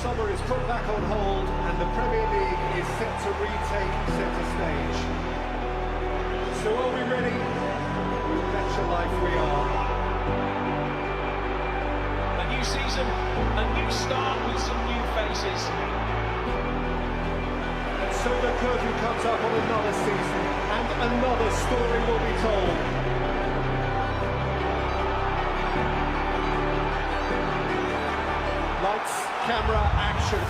Summer is put back on hold and the Premier League is set to retake centre stage. So are we ready? Bet your life we are. A new season, a new start with some new faces. And so the curtain comes up on another season and another story will be told. Lights, camera, action.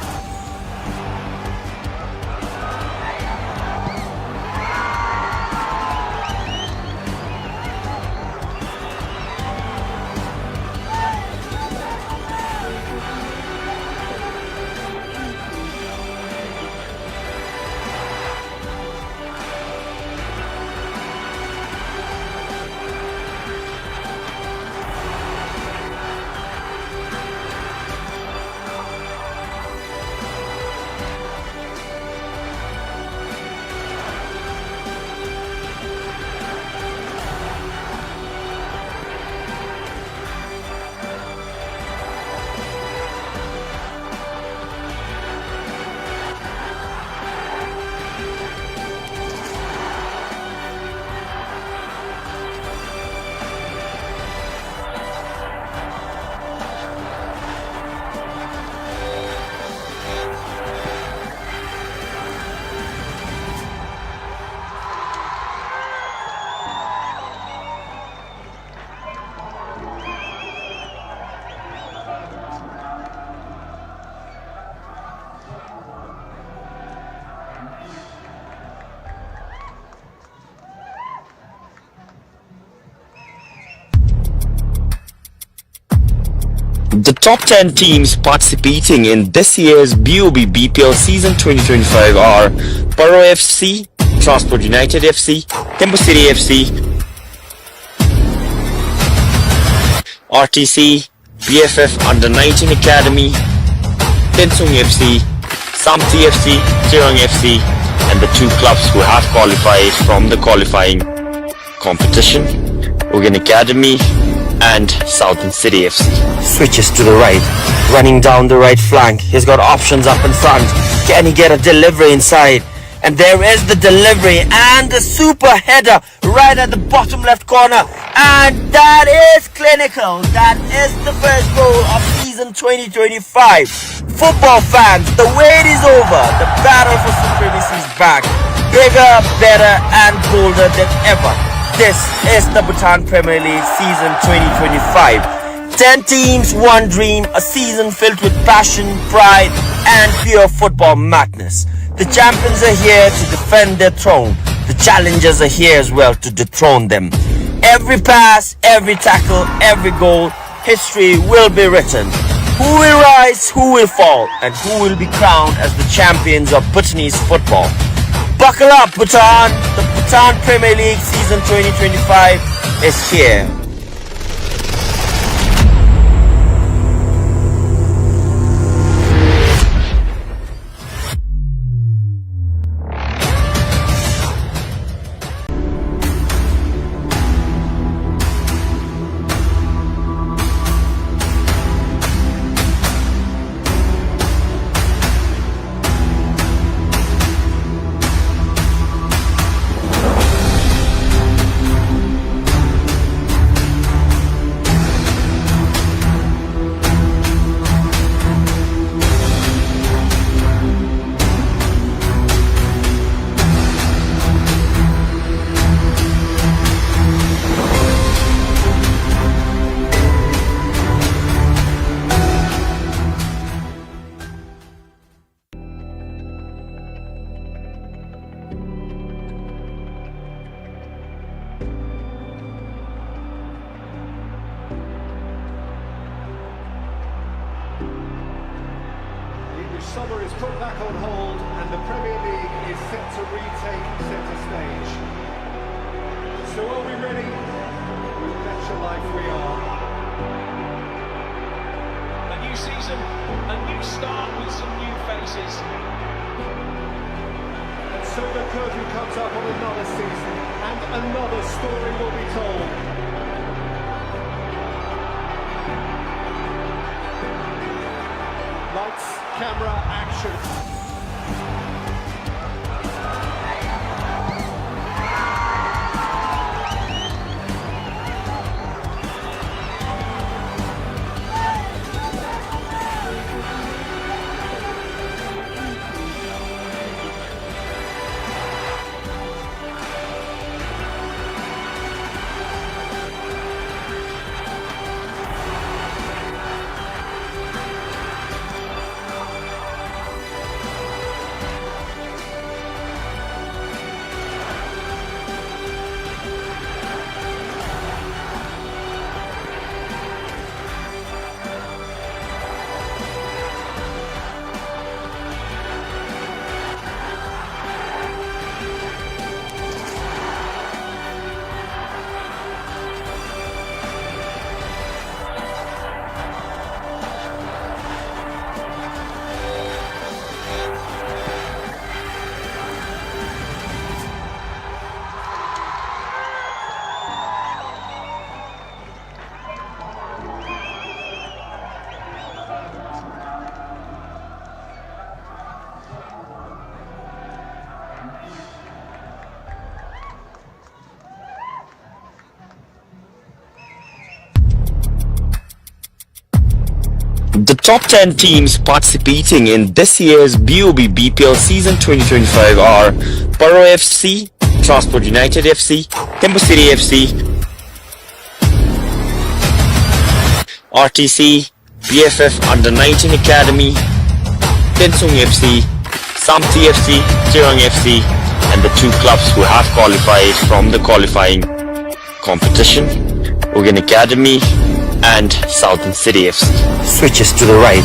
The top 10 teams participating in this year's BOB BPL season 2025 are Borough FC, Transport United FC, Temple City FC, RTC, BFF Under 19 Academy, Tensung FC, Samti FC, Tirang FC, and the two clubs who have qualified from the qualifying competition, Uken Academy and Southern City FC. Switches to the right, running down the right flank. He's got options up in front. Can he get a delivery inside? And there is the delivery and the super header right at the bottom left corner. And that is clinical. That is the first goal of season 2025. Football fans, the wait is over. The battle for supremacy is back. Bigger, better and bolder than ever. This is the Bhutan Premier League season 2025. 10 teams, one dream, a season filled with passion, pride and pure football madness. The champions are here to defend their throne. The challengers are here as well to dethrone them. Every pass, every tackle, every goal, history will be written. Who will rise, who will fall, and who will be crowned as the champions of Bhutanese football. Buckle up, Bhutan! The Bhutan Premier League season 2025 is here. Summer is put back on hold and the Premier League is set to retake centre stage. So are we ready? Bet your life we are. A new season, a new start with some new faces. And So the curtain comes up on another season, and another story will be told. Lights, camera, action. The top 10 teams participating in this year's BOB BPL Season 2025 are Paro FC, Transport United FC, Tembu City FC, RTC, BFF Under-19 Academy, Tensung FC, Samti FC, Chirang FC, and the two clubs who have qualified from the qualifying competition, Uken Academy and Southern City FC. Switches to the right,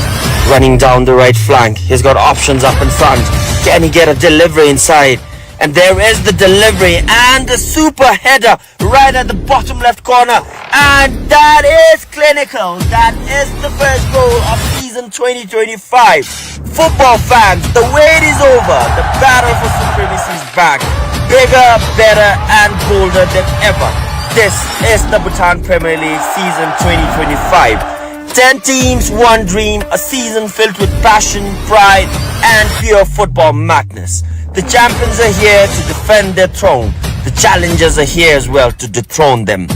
running down the right flank. He's got options up in front. Can he get a delivery inside? And there is the delivery and the super header right at the bottom left corner. And that is clinical. That is the first goal of season 2025. Football fans, the wait is over. The battle for supremacy is back. Bigger, better and bolder than ever. This is the Bhutan Premier League season 2025. 10 teams, one dream, a season filled with passion, pride and pure football madness. The champions are here to defend their throne. The challengers are here as well to dethrone them.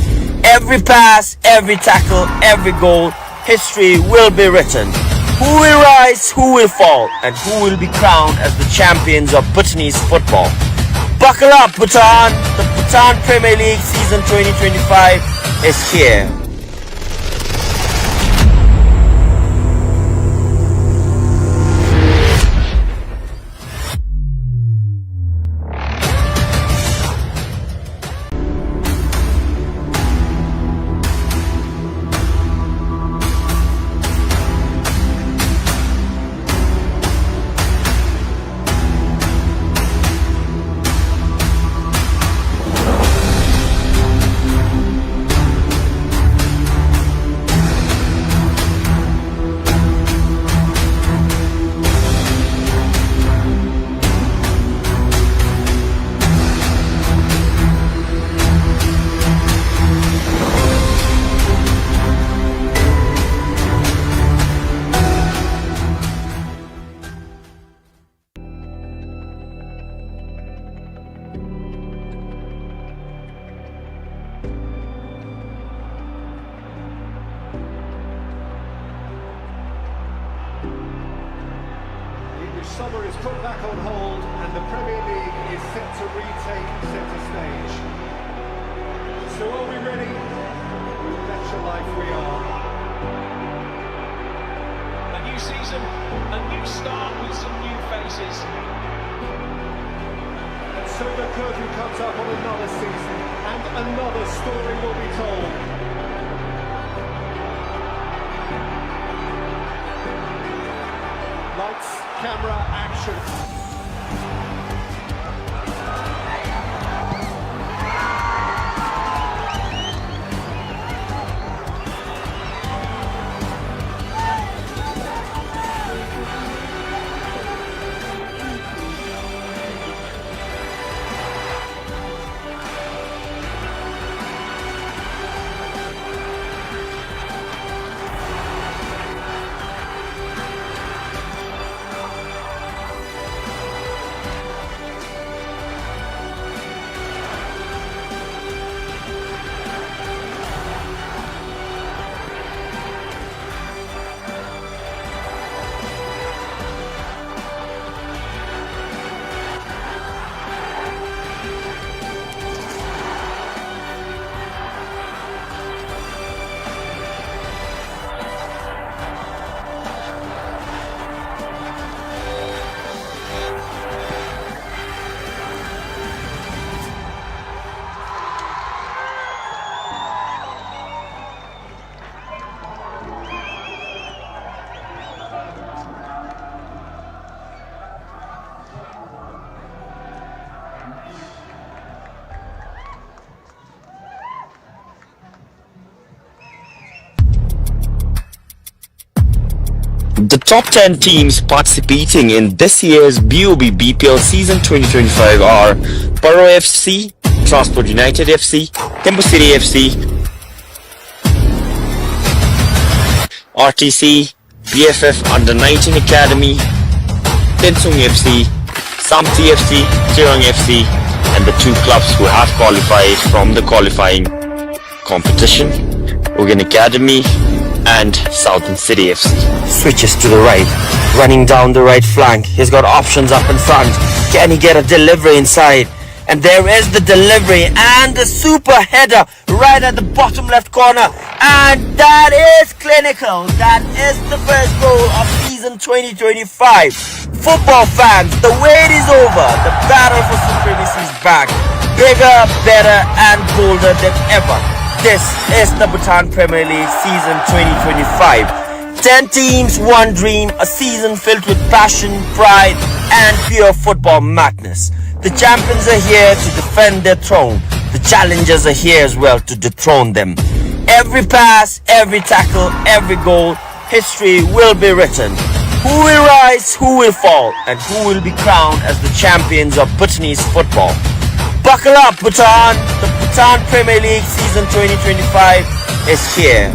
Every pass, every tackle, every goal, history will be written. Who will rise, who will fall, and who will be crowned as the champions of Bhutanese football. Buckle up, Bhutan! The Bhutan Premier League season 2025 is here. Summer is put back on hold and the Premier League is set to retake centre stage. So are we ready? Bet your life we are. A new season, a new start with some new faces. And so the curtain comes up on another season and another story will be told. Lights, camera, action. top 10 teams participating in this year's BOB BPL season 2025 are Borough FC, Transport United FC, Tembu City FC, RTC, BFF Under-19 Academy, Tensung FC, Samti FC, Jurong FC, and the two clubs who have qualified from the qualifying competition, Uken Academy and Southern City FC. Switches to the right, running down the right flank. He's got options up in front. Can he get a delivery inside? And there is the delivery and the super header right at the bottom left corner. And that is clinical. That is the first goal of season 2025. Football fans, the wait is over. The battle for supremacy is back. Bigger, better and bolder than ever. This is the Bhutan Premier League season 2025. 10 teams, one dream, a season filled with passion, pride and pure football madness. The champions are here to defend their throne. The challengers are here as well to dethrone them. Every pass, every tackle, every goal, history will be written. Who will rise, who will fall, and who will be crowned as the champions of Bhutanese football. Buckle up, Bhutan! The Bhutan Premier League season 2025 is here.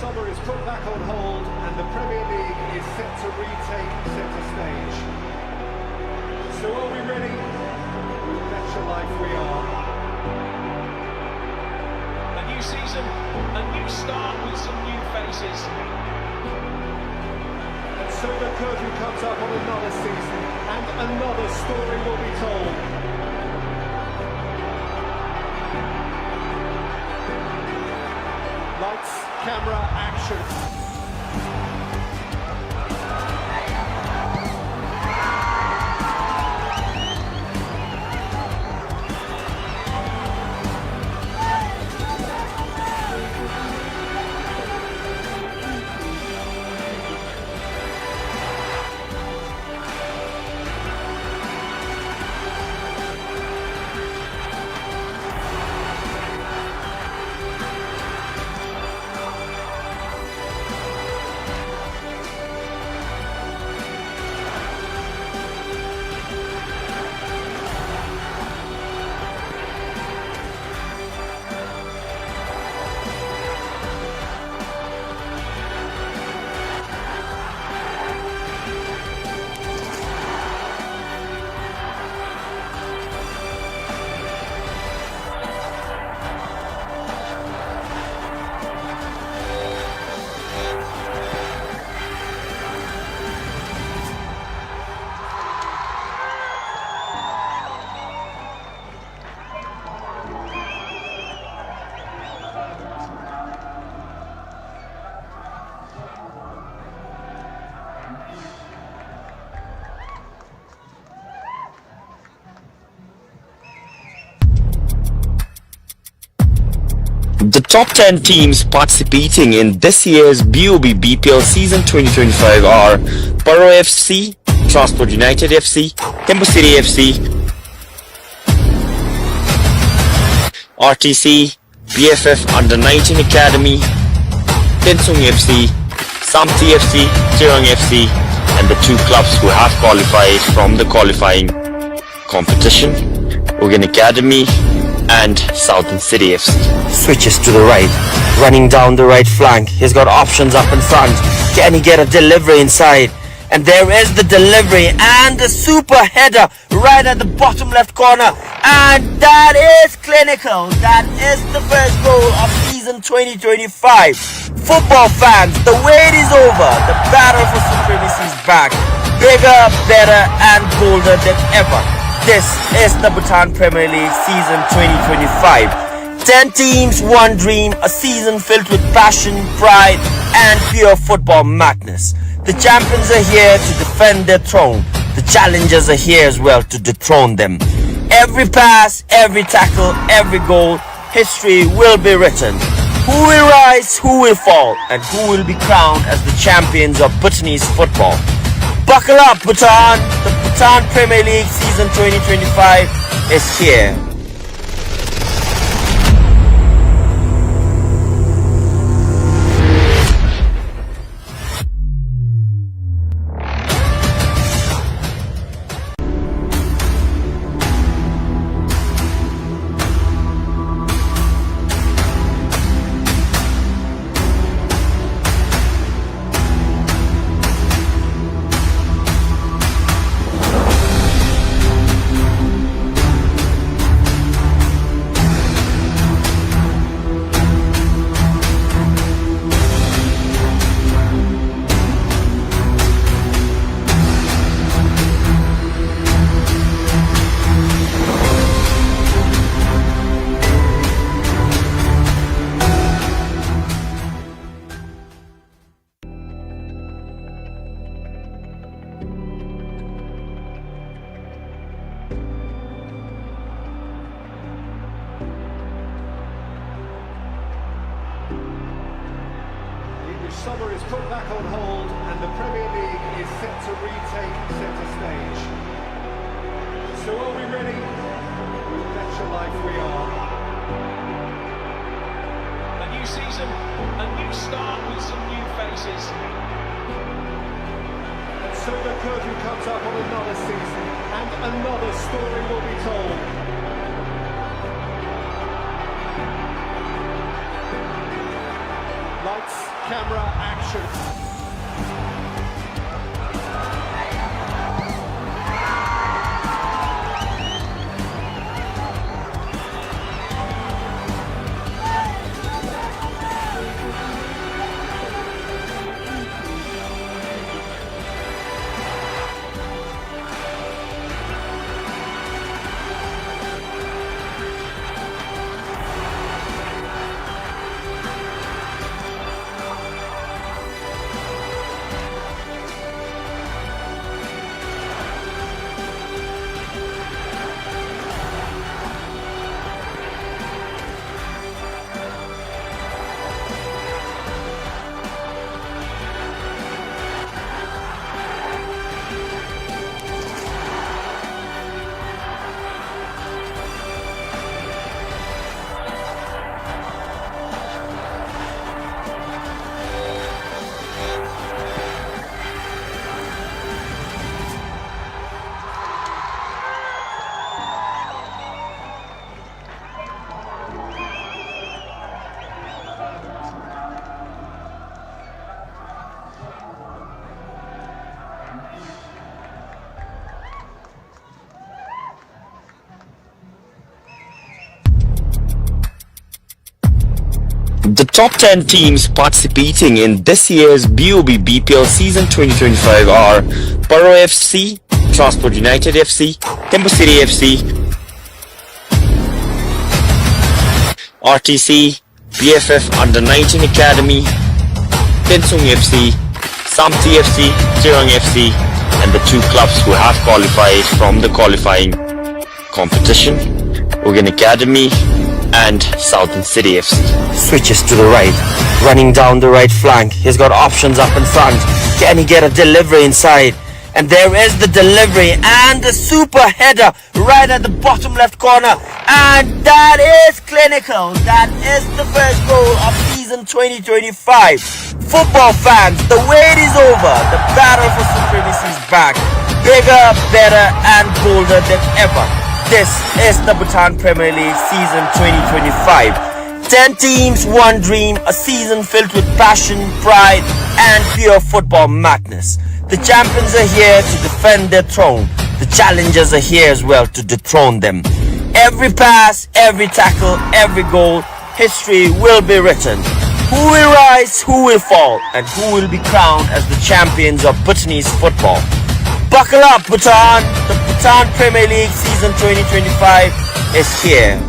Summer is put back on hold and the Premier League is set to retake centre stage. So are we ready? Bet your life we are. A new season, a new start with some new faces. And so the curtain comes up on another season and another story will be told. Lights, camera, action. The top 10 teams participating in this year's BOB BPL season 2025 are Borough FC, Transport United FC, Tembu City FC, RTC, BFF Under-19 Academy, Tensung FC, Samti FC, Jurong FC, and the two clubs who have qualified from the qualifying competition, Uken Academy and Southern City FC. Switches to the right, running down the right flank. He's got options up in front. Can he get a delivery inside? And there is the delivery and the super header right at the bottom left corner. And that is clinical. That is the first goal of season 2025. Football fans, the wait is over. The battle for supremacy is back. Bigger, better and bolder than ever. This is the Bhutan Premier League season 2025. 10 teams, one dream, a season filled with passion, pride and pure football madness. The champions are here to defend their throne. The challengers are here as well to dethrone them. Every pass, every tackle, every goal, history will be written. Who will rise, who will fall, and who will be crowned as the champions of Bhutanese football. Buckle up, Bhutan! The Bhutan Premier League season 2025 is here. Summer is put back on hold and the Premier League is set to retake centre stage. So are we ready? Bet your life we are. A new season, a new start with some new faces. And so the curtain comes up on another season and another story will be told. Lights, camera, action. The top 10 teams participating in this year's BOB BPL season 2025 are Paro FC, Transport United FC, Tempo City FC, RTC, BFF Under 19 Academy, Tensung FC, Samti FC, Tirang FC, and the two clubs who have qualified from the qualifying competition, Uken Academy and Southern City FC. Switches to the right, running down the right flank. He's got options up in front. Can he get a delivery inside? And there is the delivery and the super header right at the bottom left corner. And that is clinical. That is the first goal of season 2025. Football fans, the wait is over. The battle for supremacy is back. Bigger, better and bolder than ever. This is the Bhutan Premier League season 2025. 10 teams, one dream, a season filled with passion, pride, and pure football madness. The champions are here to defend their throne. The challengers are here as well to dethrone them. Every pass, every tackle, every goal, history will be written. Who will rise, who will fall, and who will be crowned as the champions of Bhutanese football? Buckle up, Bhutan! The Bhutan Premier League season 2025 is here.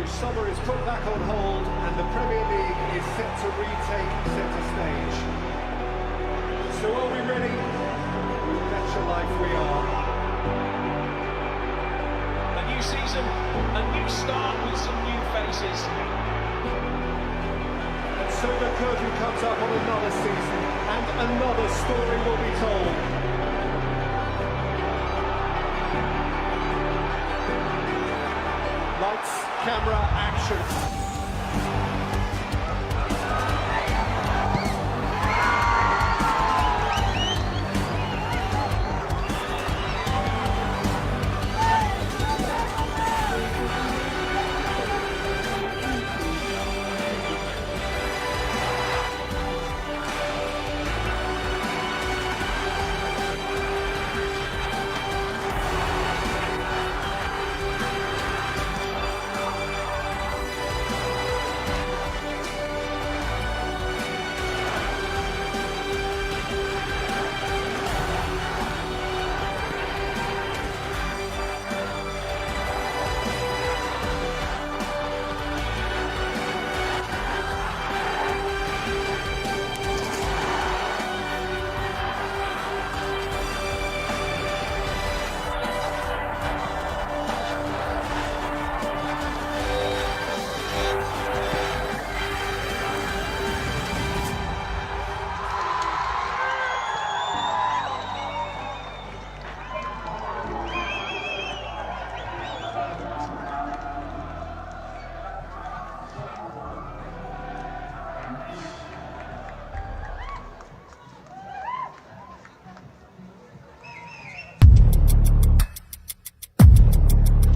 Summer is put back on hold and the Premier League is set to retake centre stage. So are we ready? Bet your life we are. A new season, a new start with some new faces. And so the curtain comes up on another season and another story will be told. Lights, camera, action.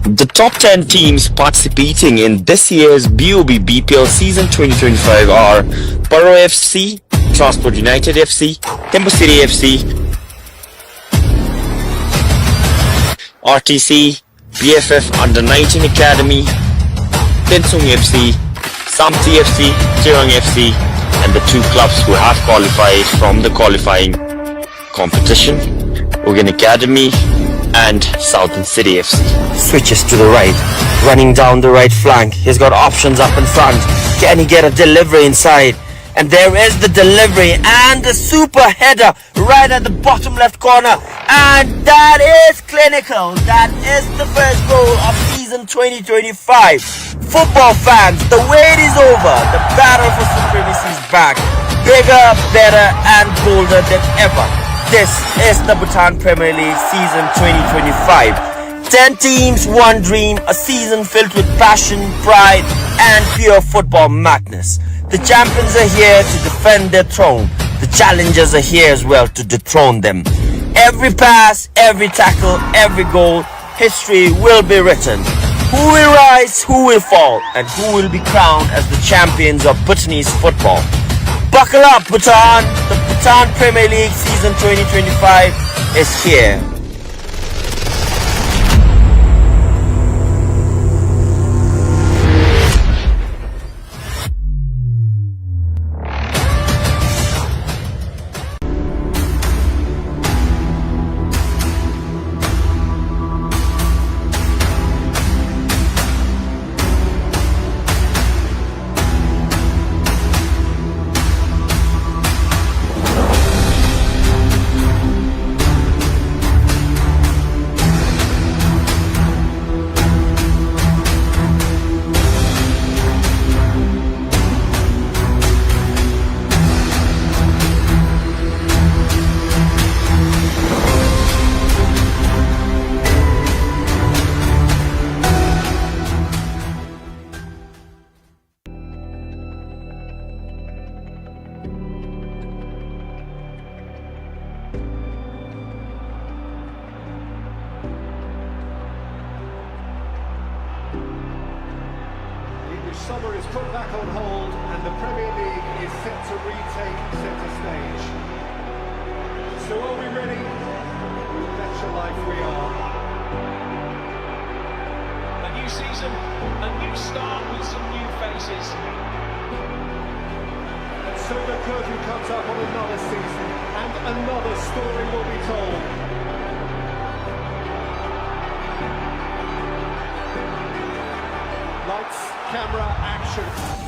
The top 10 teams participating in this year's BOB BPL season 2025 are Paro FC, Transport United FC, Tembu City FC, RTC, BFF Under-19 Academy, Tensung FC, Samti FC, Tirang FC, and the two clubs who have qualified from the qualifying competition, Uken Academy and Southern City FC. Switches to the right, running down the right flank. He's got options up in front. Can he get a delivery inside? And there is the delivery and the super header right at the bottom left corner. And that is clinical. That is the first goal of season 2025. Football fans, the wait is over. The battle for supremacy is back. Bigger, better, and bolder than ever. This is the Bhutan Premier League season 2025. 10 teams, one dream, a season filled with passion, pride, and pure football madness. The champions are here to defend their throne. The challengers are here as well to dethrone them. Every pass, every tackle, every goal, history will be written. Who will rise, who will fall, and who will be crowned as the champions of Bhutanese football? Buckle up, Bhutan! The Bhutan Premier League season 2025 is here. Summer is put back on hold and the Premier League is set to retake centre stage. So are we ready? Bet your life we are. A new season, a new start with some new faces. And so the curtain comes up on another season and another story will be told. Lights, camera, action.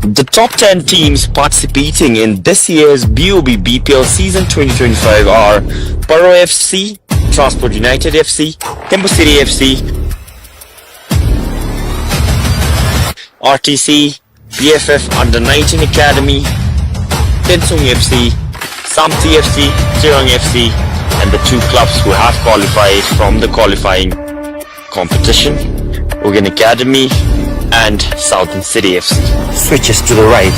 The top 10 teams participating in this year's BOB BPL season 2025 are Borough FC, Transport United FC, Tembu City FC, RTC, BFF Under 19 Academy, Tensung FC, Samti FC, Jurong FC, and the two clubs who have qualified from the qualifying competition, Uken Academy and Southern City FC. Switches to the right,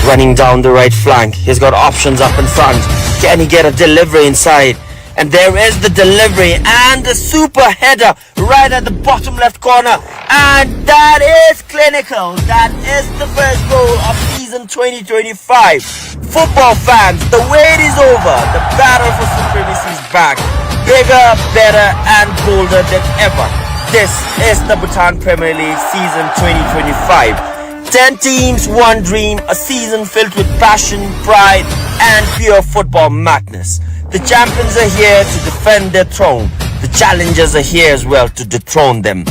running down the right flank. He's got options up in front. Can he get a delivery inside? And there is the delivery and the super header right at the bottom left corner. And that is clinical. That is the first goal of season 2025. Football fans, the wait is over. The battle for supremacy is back. Bigger, better and bolder than ever. This is the Bhutan Premier League season 2025. 10 teams, one dream, a season filled with passion, pride and pure football madness. The champions are here to defend their throne. The challengers are here as well to dethrone them.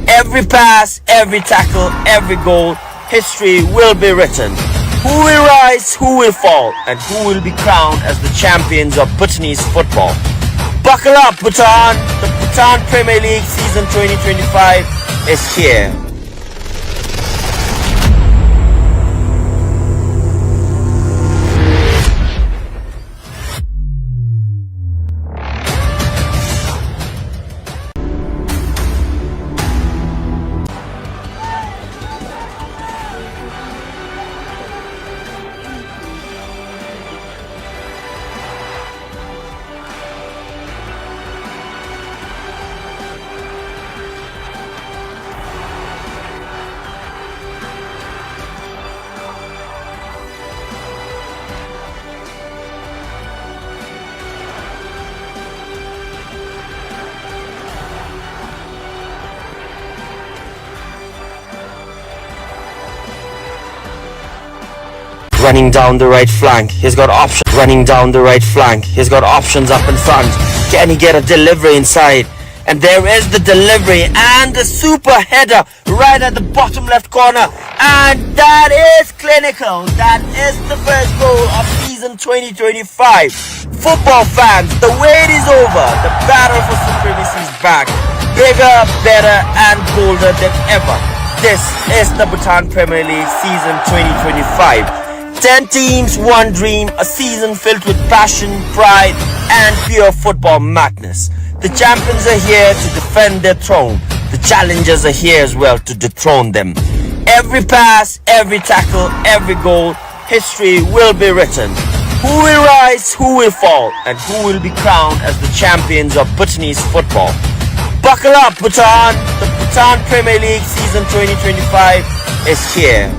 Every pass, every tackle, every goal, history will be written. Who will rise, who will fall, and who will be crowned as the champions of Bhutanese football. Buckle up, Bhutan! The Bhutan Premier League season 2025 is here. running down the right flank. He's got options running down the right flank. He's got options up in front. Can he get a delivery inside? And there is the delivery and the super header right at the bottom left corner. And that is clinical. That is the first goal of season 2025. Football fans, the wait is over. The battle for supremacy is back. Bigger, better and bolder than ever. This is the Bhutan Premier League season 2025. 10 teams, one dream, a season filled with passion, pride and pure football madness. The champions are here to defend their throne. The challengers are here as well to dethrone them. Every pass, every tackle, every goal, history will be written. Who will rise, who will fall, and who will be crowned as the champions of Bhutanese football. Buckle up, Bhutan! The Bhutan Premier League season 2025 is here.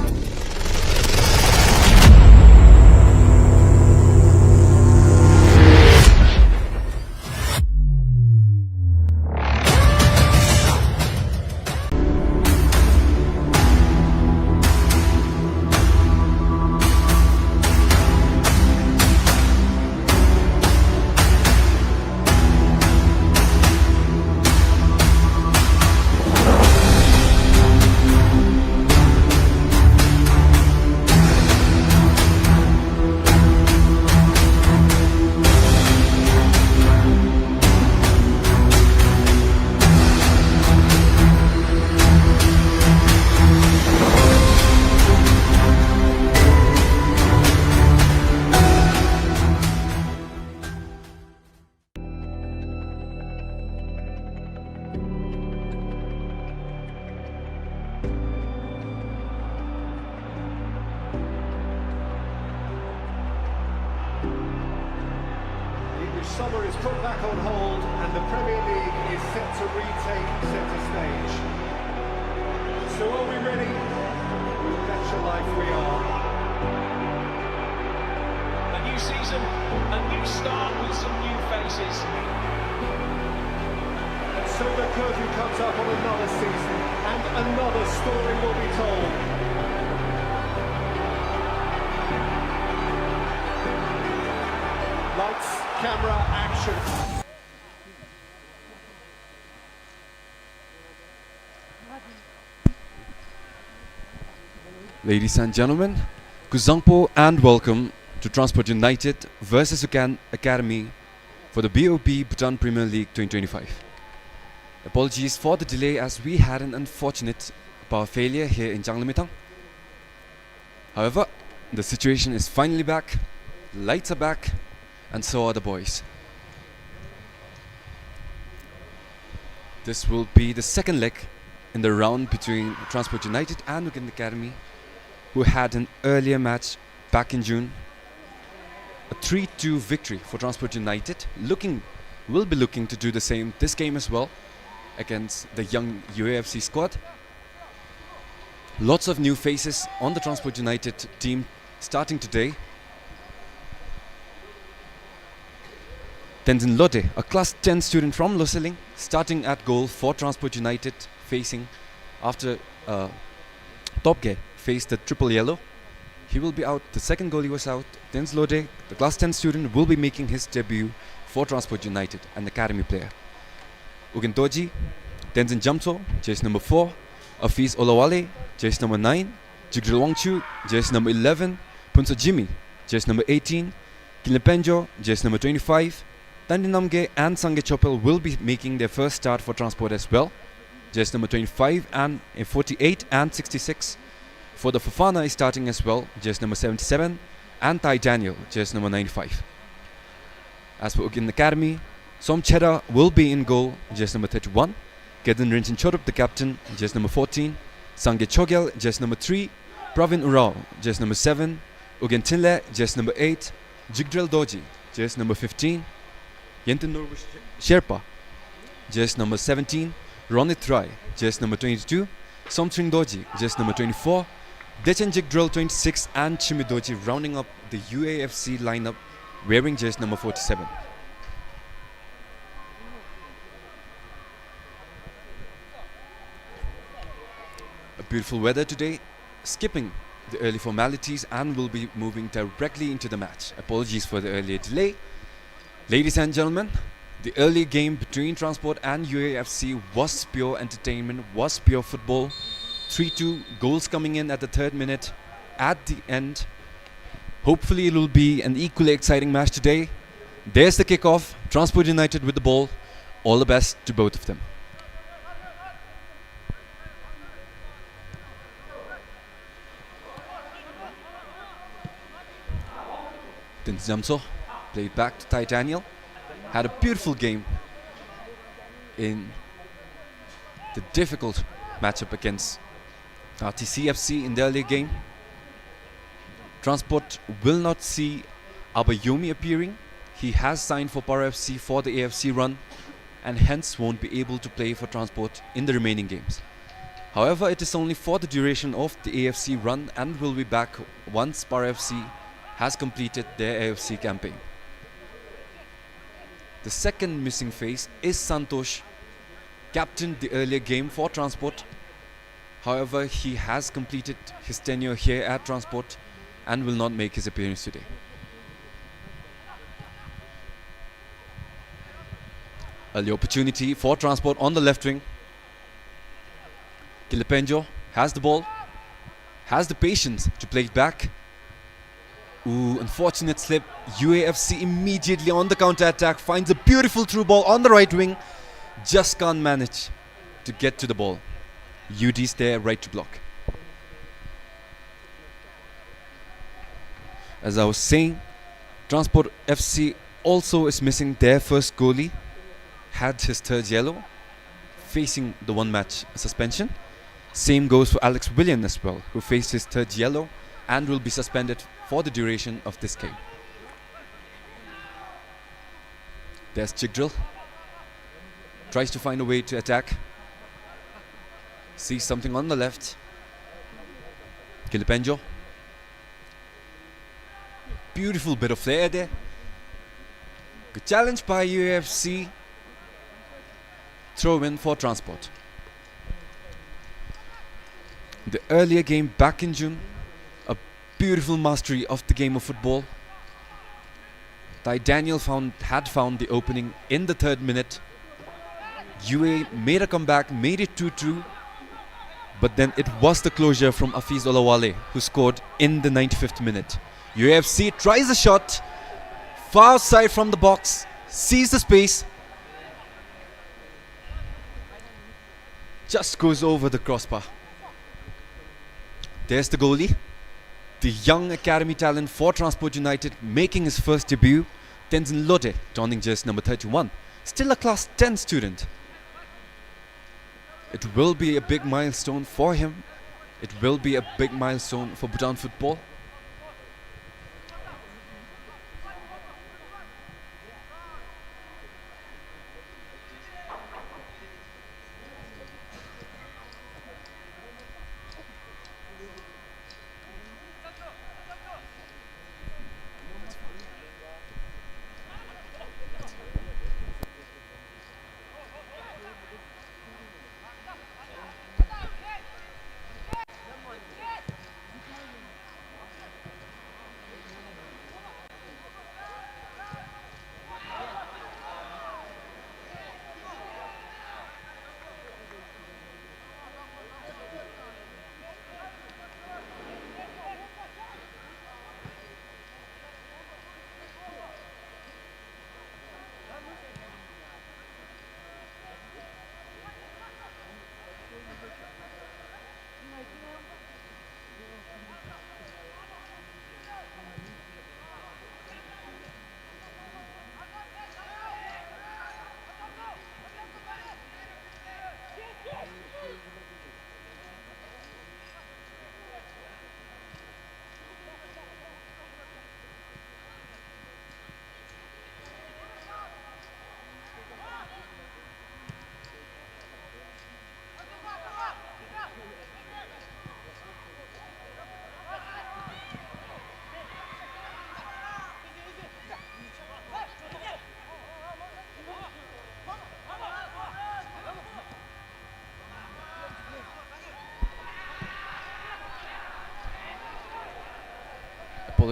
Summer is put back on hold and the Premier League is set to retake centre stage. So are we ready? Bet your life we are. A new season, a new start with some new faces. And so the curtain comes up on another season and another story will be told. Lights, camera, action. Ladies and gentlemen, Kuzangpo and welcome to Transport United versus Uken Academy for the BOP Bhutan Premier League 2025. Apologies for the delay as we had an unfortunate power failure here in Janglamitang. However, the situation is finally back, lights are back, and so are the boys. This will be the second leg in the round between Transport United and Uken Academy, who had an earlier match back in June. A 3-2 victory for Transport United. Will be looking to do the same this game as well against the young UAFC squad. Lots of new faces on the Transport United team starting today. Tenzin Lote, a class 10 student from Loseling, starting at goal for Transport United, facing after Topge faced the triple yellow. He will be out. The second goalie was out. Tenzin Lote, the class 10 student, will be making his debut for Transport United, an academy player. Ugen Doji, Tenzin Jamso, jersey number 4. Afis Olawale, jersey number 9. Jigdril Wangchu, jersey number 11. Punso Jimmy, jersey number 18. Kilepenjo, jersey number 25. Tandinamge and Sange Chopel will be making their first start for Transport as well. Jersey number 25 and 48 and 66. For the Fofana is starting as well, jersey number 77. And Tai Daniel, jersey number 95. As for Uken Academy, Som Cheda will be in goal, jersey number 31. Kedin Rinchen Chorup, the captain, jersey number 14. Sange Chogel, jersey number 3. Pravin Urao, jersey number 7. Ugen Tinle, jersey number 8. Jigdrel Doji, jersey number 15. Yenten Norbu Sherpa, jersey number 17. Ronit Rai, jersey number 22. Somtring Doji, jersey number 24. Dechen Jigdrel 26 and Chimidoji rounding up the UAFC lineup wearing jersey number 47. A beautiful weather today, skipping the early formalities and will be moving directly into the match. Apologies for the earlier delay. Ladies and gentlemen, the early game between Transport and UAFC was pure entertainment, was pure football. 3-2 goals coming in at the 3rd minute. At the end, hopefully it will be an equally exciting match today. There's the kickoff. Transport United with the ball. All the best to both of them. Tins Jamso played back to Ty Daniel. Had a beautiful game in the difficult matchup against RTCFC in the earlier game. Transport will not see Abayomi appearing. He has signed for Para FC for the AFC run and hence won't be able to play for Transport in the remaining games. However, it is only for the duration of the AFC run and will be back once Para FC has completed their AFC campaign. The second missing face is Santosh, captained the earlier game for Transport. However, he has completed his tenure here at Transport and will not make his appearance today. Early opportunity for Transport on the left wing. Kilipenjo has the ball, has the patience to play it back. Ooh, unfortunate slip. UAFC immediately on the counter-attack finds a beautiful through ball on the right wing. Just can't manage to get to the ball. UD's there, right to block. As I was saying, Transport FC also is missing their first goalie. Had his 3rd yellow, facing the 1-match suspension. Same goes for Alex William as well, who faced his 3rd yellow and will be suspended for the duration of this game. There's Chigdrill. Tries to find a way to attack. Sees something on the left. Kilipenjo. Beautiful bit of flair there. Good challenge by UFC. Throw in for Transport. The earlier game back in June, a beautiful mastery of the game of football. Ty Daniel had found the opening in the 3rd minute. UA made a comeback, made it 2-2, but then it was the closure from Afiz Olawale who scored in the 95th minute. UFC tries a shot, far side from the box, sees the space, just goes over the crossbar. There's the goalie, the young academy talent for Transport United making his first debut, Tenzin Lode, donning jersey number 31. Still a class 10 student. It will be a big milestone for him. It will be a big milestone for Bhutan football.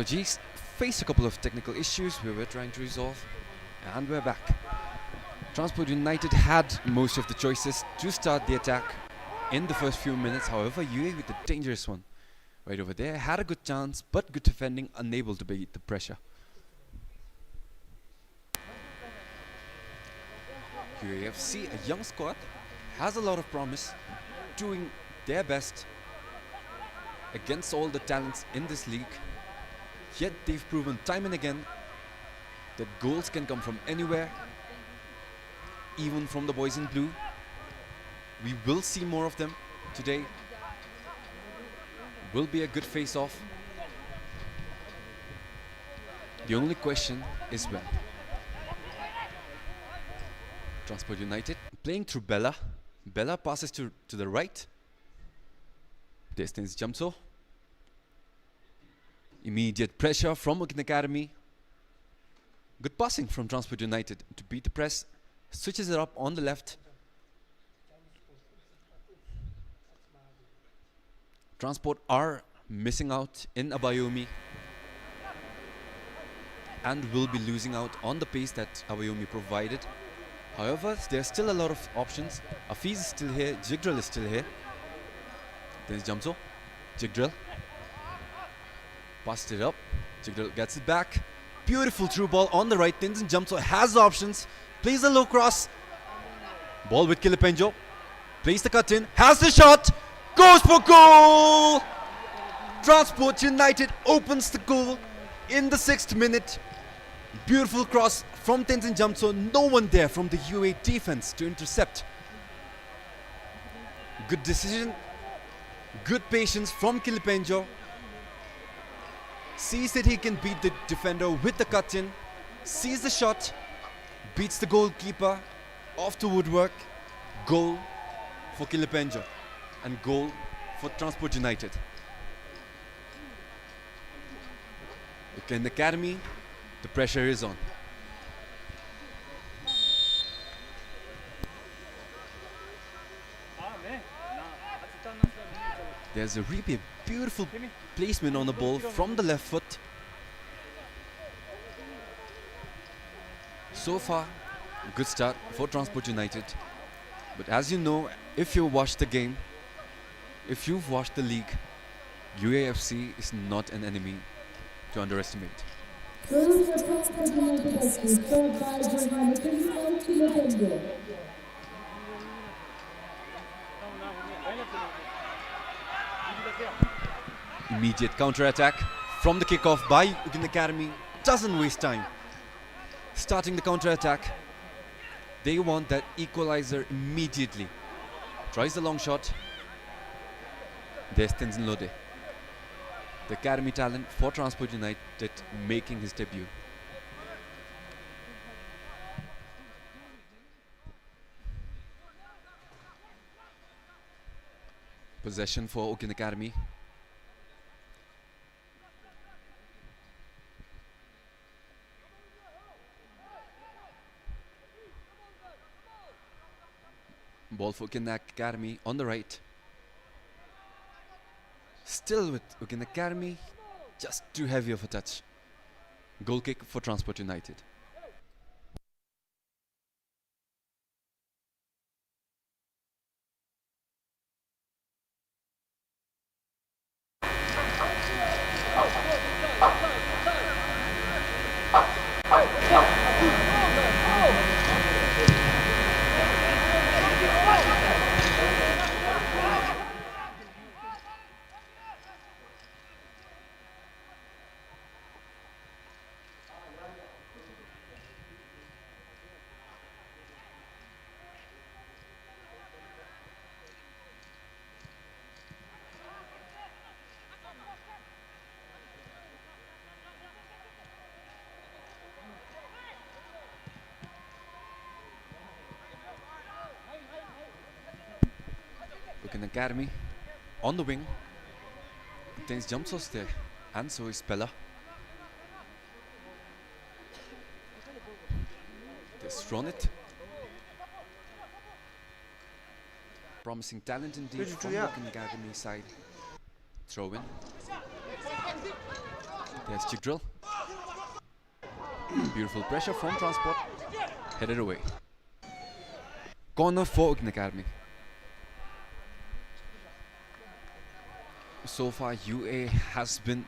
Apologies, faced a couple of technical issues we were trying to resolve, and we're back. Transport United had most of the choices to start the attack in the first few minutes. However, UAE with a dangerous one right over there had a good chance, but good defending, unable to beat the pressure. UAFC, a young squad, has a lot of promise, doing their best against all the talents in this league. Yet they've proven time and again that goals can come from anywhere, even from the boys in blue. We will see more of them today. Will be a good face-off. The only question is when. Transport United playing through Bella. Bella passes to the right. Distance Jamso. Immediate pressure from Uken Academy. Good passing from Transport United to beat the press. Switches it up on the left. Transport are missing out in Abayomi and will be losing out on the pace that Abayomi provided. However, there's still a lot of options. Afiz is still here, Jigdrill is still here. There's Jamso, Jigdrill. Passed it up, Jigdrill gets it back. Beautiful through ball on the right. Tenzin Jamso has the options, plays the low cross. Ball with Kilipenjo, plays the cut in, has the shot, goes for goal! Transport United opens the goal in the 6th minute. Beautiful cross from Tenzin Jamso, no one there from the UAE defense to intercept. Good decision, good patience from Kilipenjo. Sees that he can beat the defender with the cut in, sees the shot, beats the goalkeeper off the woodwork. Goal for Kilipenjo and goal for Transport United. Uken Academy, the pressure is on. There's a really beautiful placement on the ball from the left foot. So far, good start for Transport United. But as you know, if you watch the game, if you've watched the league, UAFC is not an enemy to underestimate. Goals for Transport United FC, scored by Giovanni Kilipenjo. Immediate counter-attack from the kickoff by Uken Academy. Doesn't waste time. Starting the counter-attack. They want that equalizer immediately. Tries the long shot. There's Tenzin Lode, the Academy talent for Transport United, making his debut. Possession for Uken Academy. Ball for Uken Academy on the right. Still with Uken Academy, just too heavy of a touch. Goal kick for Transport United. Uken Academy on the wing. There's Jamsos there, and so is Bella. There's Stronit. Promising talent indeed from the Uken Academy side. Throw in. There's chick drill. Beautiful pressure from transport. Headed away. Corner for Uken Academy. So far, UA has been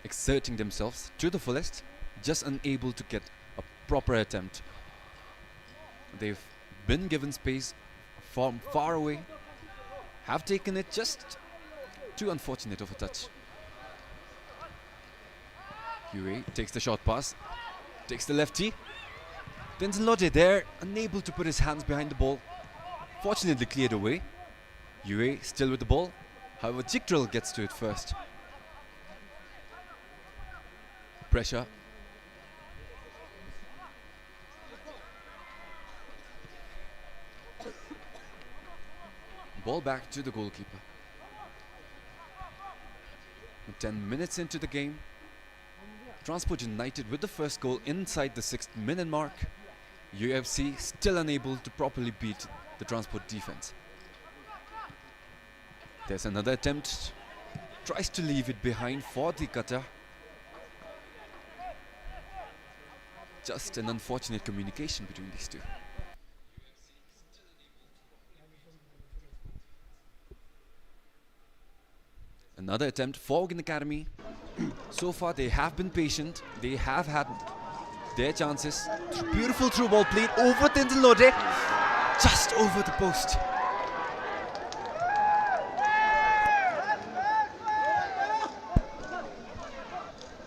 exerting themselves to the fullest, just unable to get a proper attempt. They've been given space from far away, have taken it just too unfortunate of a touch. UA takes the short pass, takes the lefty. Tenzin Lodge there, unable to put his hands behind the ball. Fortunately cleared away. UA still with the ball. However, chick drill gets to it first. Pressure. Ball back to the goalkeeper. 10 minutes into the game. Transport United with the first goal inside the 6th minute mark. UFC still unable to properly beat the Transport defense. There's another attempt. Tries to leave it behind for the cutter. Just an unfortunate communication between these two. Another attempt for Uken Academy. So far they have been patient. They have had their chances. Beautiful through ball played over Tenzin Lode. Just over the post.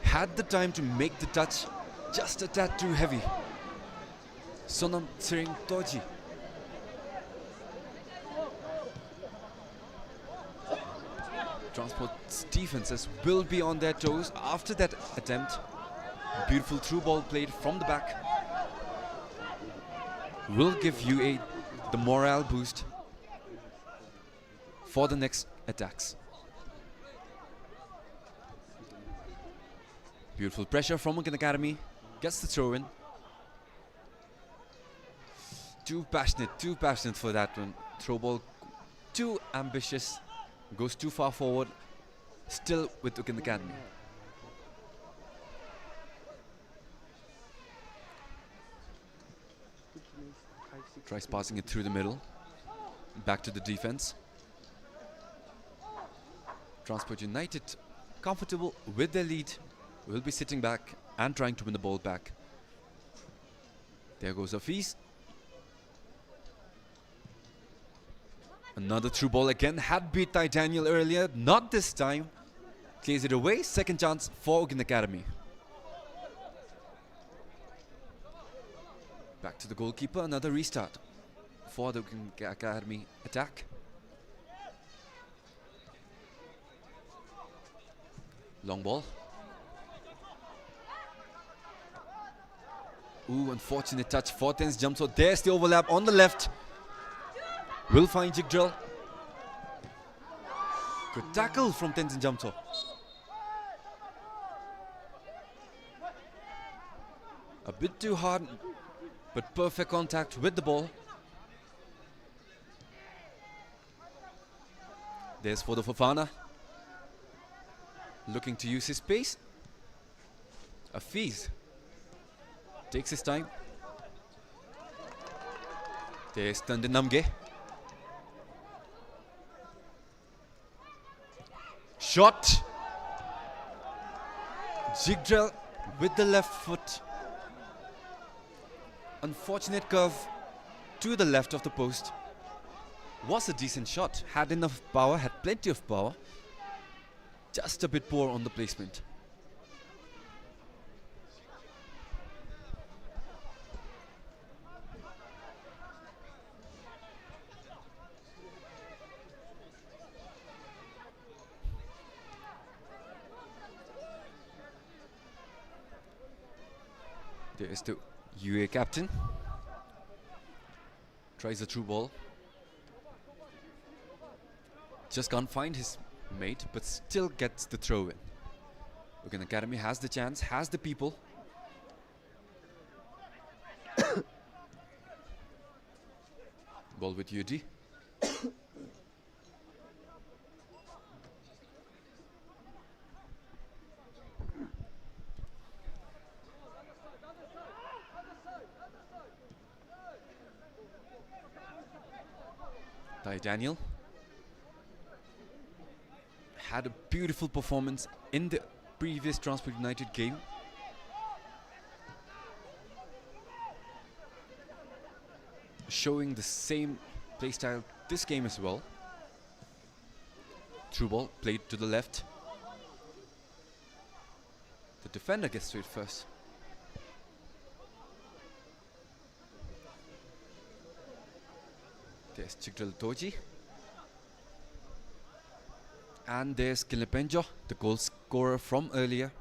Had the time to make the touch. Just a tad too heavy. Sonam Tsering Toji. Transport's defenses will be on their toes after that attempt. Beautiful through ball played from the back. Will give UA the morale boost for the next attacks. Beautiful pressure from Uken Academy. Gets the throw in. Too passionate for that one. Throw ball too ambitious. Goes too far forward. Still with Uken Academy. Tries passing it through the middle. Back to the defense. Transport United comfortable with their lead. Will be sitting back and trying to win the ball back. There goes Hafiz. Another through ball again. Had beat Daniel earlier. Not this time. Clears it away. Second chance for Uken Academy. Back to the goalkeeper. Another restart for the Uken Academy attack. Long ball. Ooh, unfortunate touch for Tenzin jump. So there's the overlap on the left. Will find Jig Drill. Good tackle from Tenzin Jamso. A bit too hard, but perfect contact with the ball. There's for the Fofana. Looking to use his pace. Hafiz takes his time. There's Tandin Namge. Shot. Jig drill with the left foot. Unfortunate curve to the left of the post. Was a decent shot. Had enough power, had plenty of power. Just a bit poor on the placement. There's the UA captain. Tries a through ball. Just can't find his mate, but still gets the throw in. Uken Academy has the chance, has the people. Ball with UD. Daniel had a beautiful performance in the previous Transport United game. Showing the same playstyle this game as well. Through ball played to the left. The defender gets to it first. There's Chigdral Toji. And there's Kilipenjo, the goal scorer from earlier.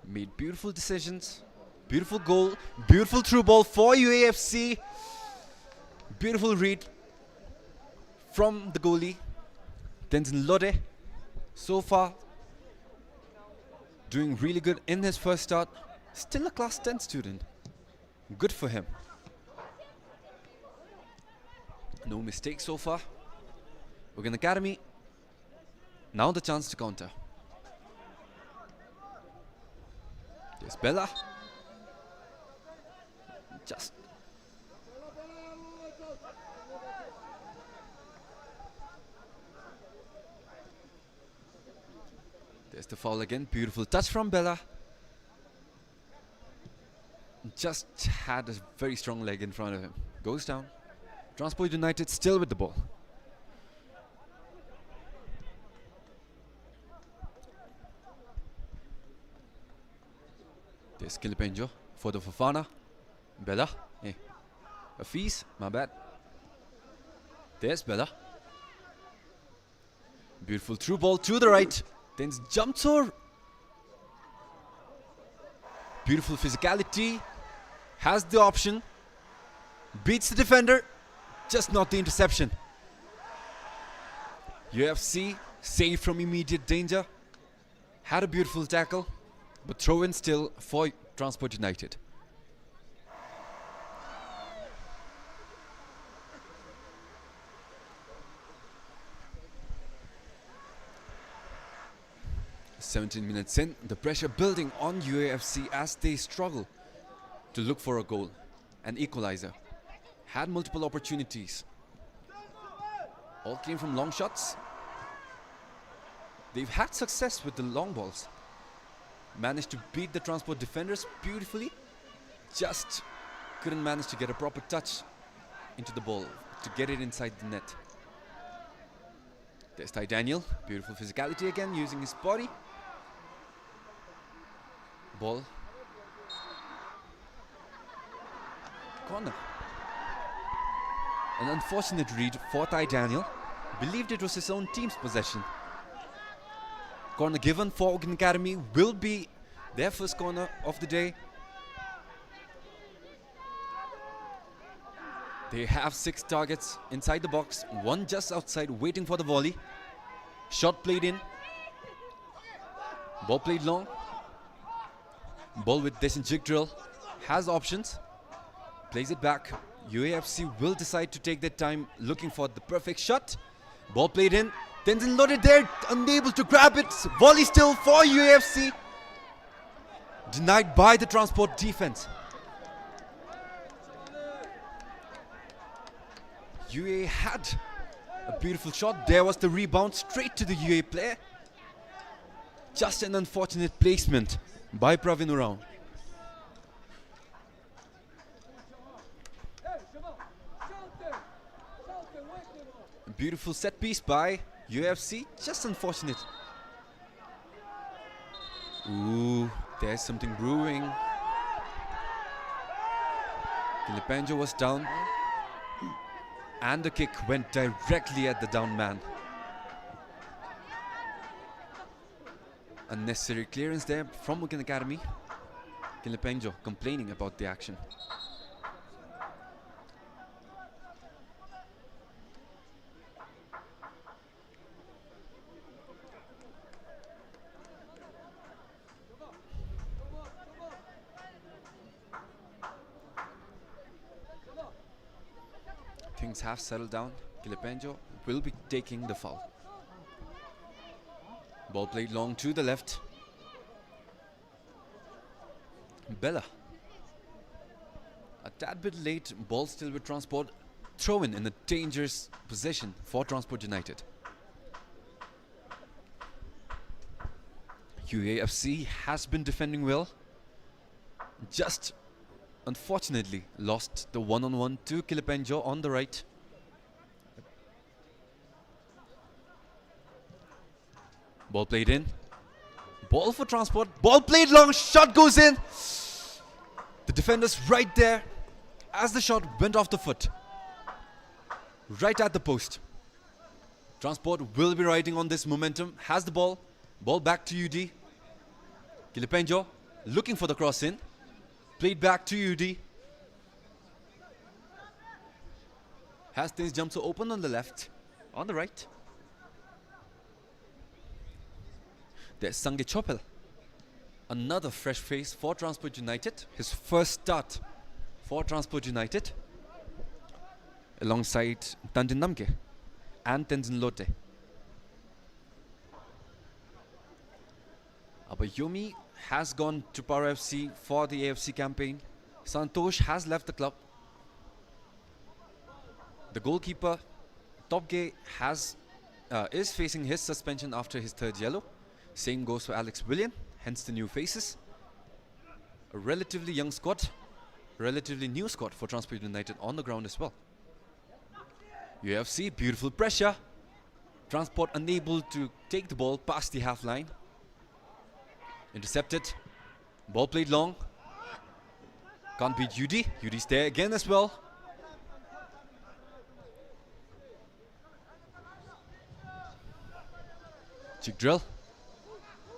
Made beautiful decisions. Beautiful goal. Beautiful through ball for UAFC. Beautiful read from the goalie. Tenzin Lode. So far, doing really good in his first start. Still a class 10 student. Good for him. No mistakes so far. Uken Academy. Now the chance to counter. There's Bella. Just. There's the foul again. Beautiful touch from Bella. Just had a very strong leg in front of him. Goes down. Transport United still with the ball. There's Kilipenjo for the Fofana. Bella. Hey. Hafiz. My bad. There's Bella. Beautiful through ball to the right. Then jumps over. Beautiful physicality. Has the option. Beats the defender. Just not the interception. UFC saved from immediate danger. Had a beautiful tackle. But throw in still for Transport United. "17 minutes in, the pressure building on UAFC as they struggle to look for a goal. An equalizer. Had multiple opportunities. All came from long shots. They've had success with the long balls. Managed to beat the Transport defenders beautifully. Just couldn't manage to get a proper touch into the ball to get it inside the net. There's Daniel. Beautiful physicality again, using his body. Ball. Corner. An unfortunate read for Daniel. Believed it was his own team's possession. Corner given for Uken Academy. Will be their first corner of the day. They have 6 targets inside the box. 1 just outside waiting for the volley. Shot played in. Ball played long. Ball with Desin Jigdrill. Has options. Plays it back. UAFC will decide to take their time looking for the perfect shot. Ball played in. Tenzin loaded there. Unable to grab it. Volley still for UAFC. Denied by the Transport defense. UA had a beautiful shot. There was the rebound straight to the UA player. Just an unfortunate placement by Pravin Uraon. A beautiful set piece by UFC. Just unfortunate. Ooh, there's something brewing. Kilipenjo was down. And the kick went directly at the down man. Unnecessary clearance there from Uken Academy. Kilipenjo complaining about the action. Things have settled down. Kilipenjo will be taking the foul. Ball played long to the left. Bella. A tad bit late. Ball still with Transport. throw-in in a dangerous position for Transport United. UAFC has been defending well. Just unfortunately lost the one-on-one to Kilipenjo on the right. Ball played in. Ball for Transport. Ball played long. Shot goes in. The defender's right there as the shot went off the foot. Right at the post. Transport will be riding on this momentum. Has the ball. Ball back to UD. Kilipenjo looking for the cross in. Played back to UD. Has things jumped so open on the left. On the right. There's Sange Chopel. Another fresh face for Transport United. His first start for Transport United. Alongside Tanjin Namke and Tenzin Lote. Abayomi has gone to Power FC for the AFC campaign. Santosh has left the club. The goalkeeper, Topge, is facing his suspension after his third yellow. Same goes for Alex William, hence the new faces. A relatively young squad, relatively new squad for Transport United on the ground as well. UFC, beautiful pressure. Transport unable to take the ball past the half line. Intercepted. Ball played long. Can't beat UD. UD's there again as well. Chick drill.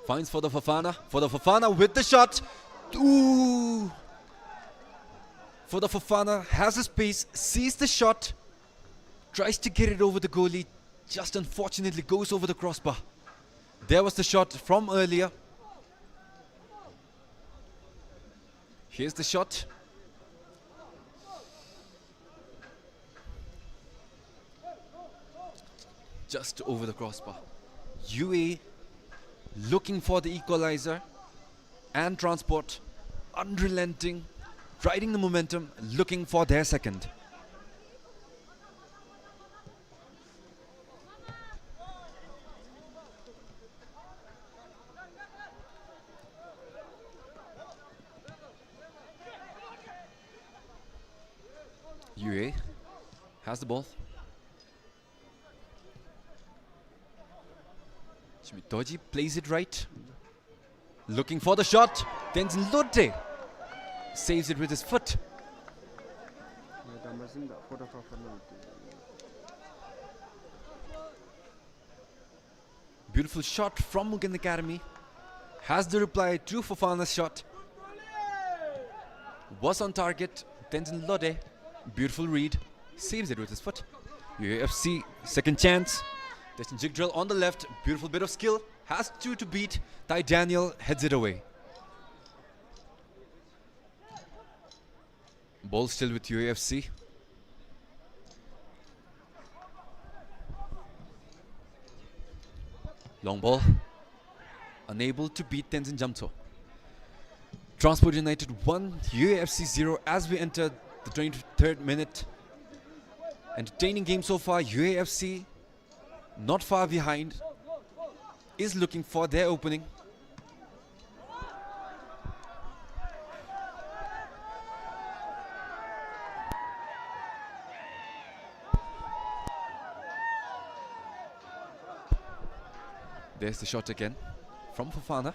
Finds for the Fofana. For the Fofana with the shot. Ooh. For the Fofana has a space. Sees the shot. Tries to get it over the goalie. Just unfortunately goes over the crossbar. There was the shot from earlier. Here's the shot. Just over the crossbar. UA looking for the equalizer, and Transport unrelenting, riding the momentum, looking for their second. UA has the ball. Chimitoji plays it right. Looking for the shot. Tenzin Lote saves it with his foot. Beautiful shot from Uken Academy. Has the reply to Fofana's shot. Was on target. Tenzin Lote. Beautiful read. Saves it with his foot. UFC second chance. Destin jig drill on the left. Beautiful bit of skill. Has two to beat. Ty Daniel heads it away. Ball still with UFC. Long ball. Unable to beat Tenzin Jamto. Transport United 1, UFC 0 as we enter the 23rd minute. Entertaining game so far. UAFC not far behind, is looking for their opening. There's the shot again from Fofana.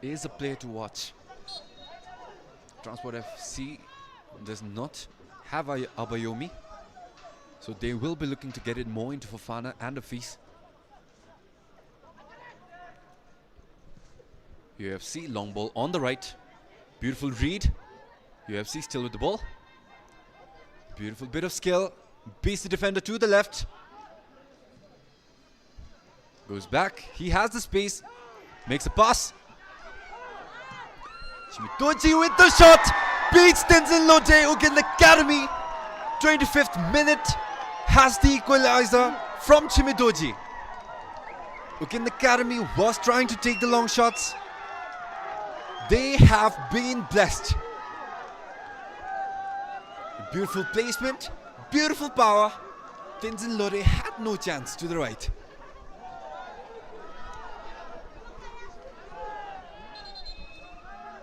Is a player to watch. Transport FC does not have Abayomi, so they will be looking to get it more into Fofana and Afis. UFC long ball on the right. Beautiful read. UFC still with the ball. Beautiful bit of skill. Beats the defender to the left. Goes back. He has the space. Makes a pass. Chimitoji with the shot. Beats Tenzin Lote. Uken Academy. 25th minute. Has the equalizer from Chimidoji. Uken Academy was trying to take the long shots. They have been blessed Beautiful placement, beautiful power. Tenzin Lore had no chance to the right.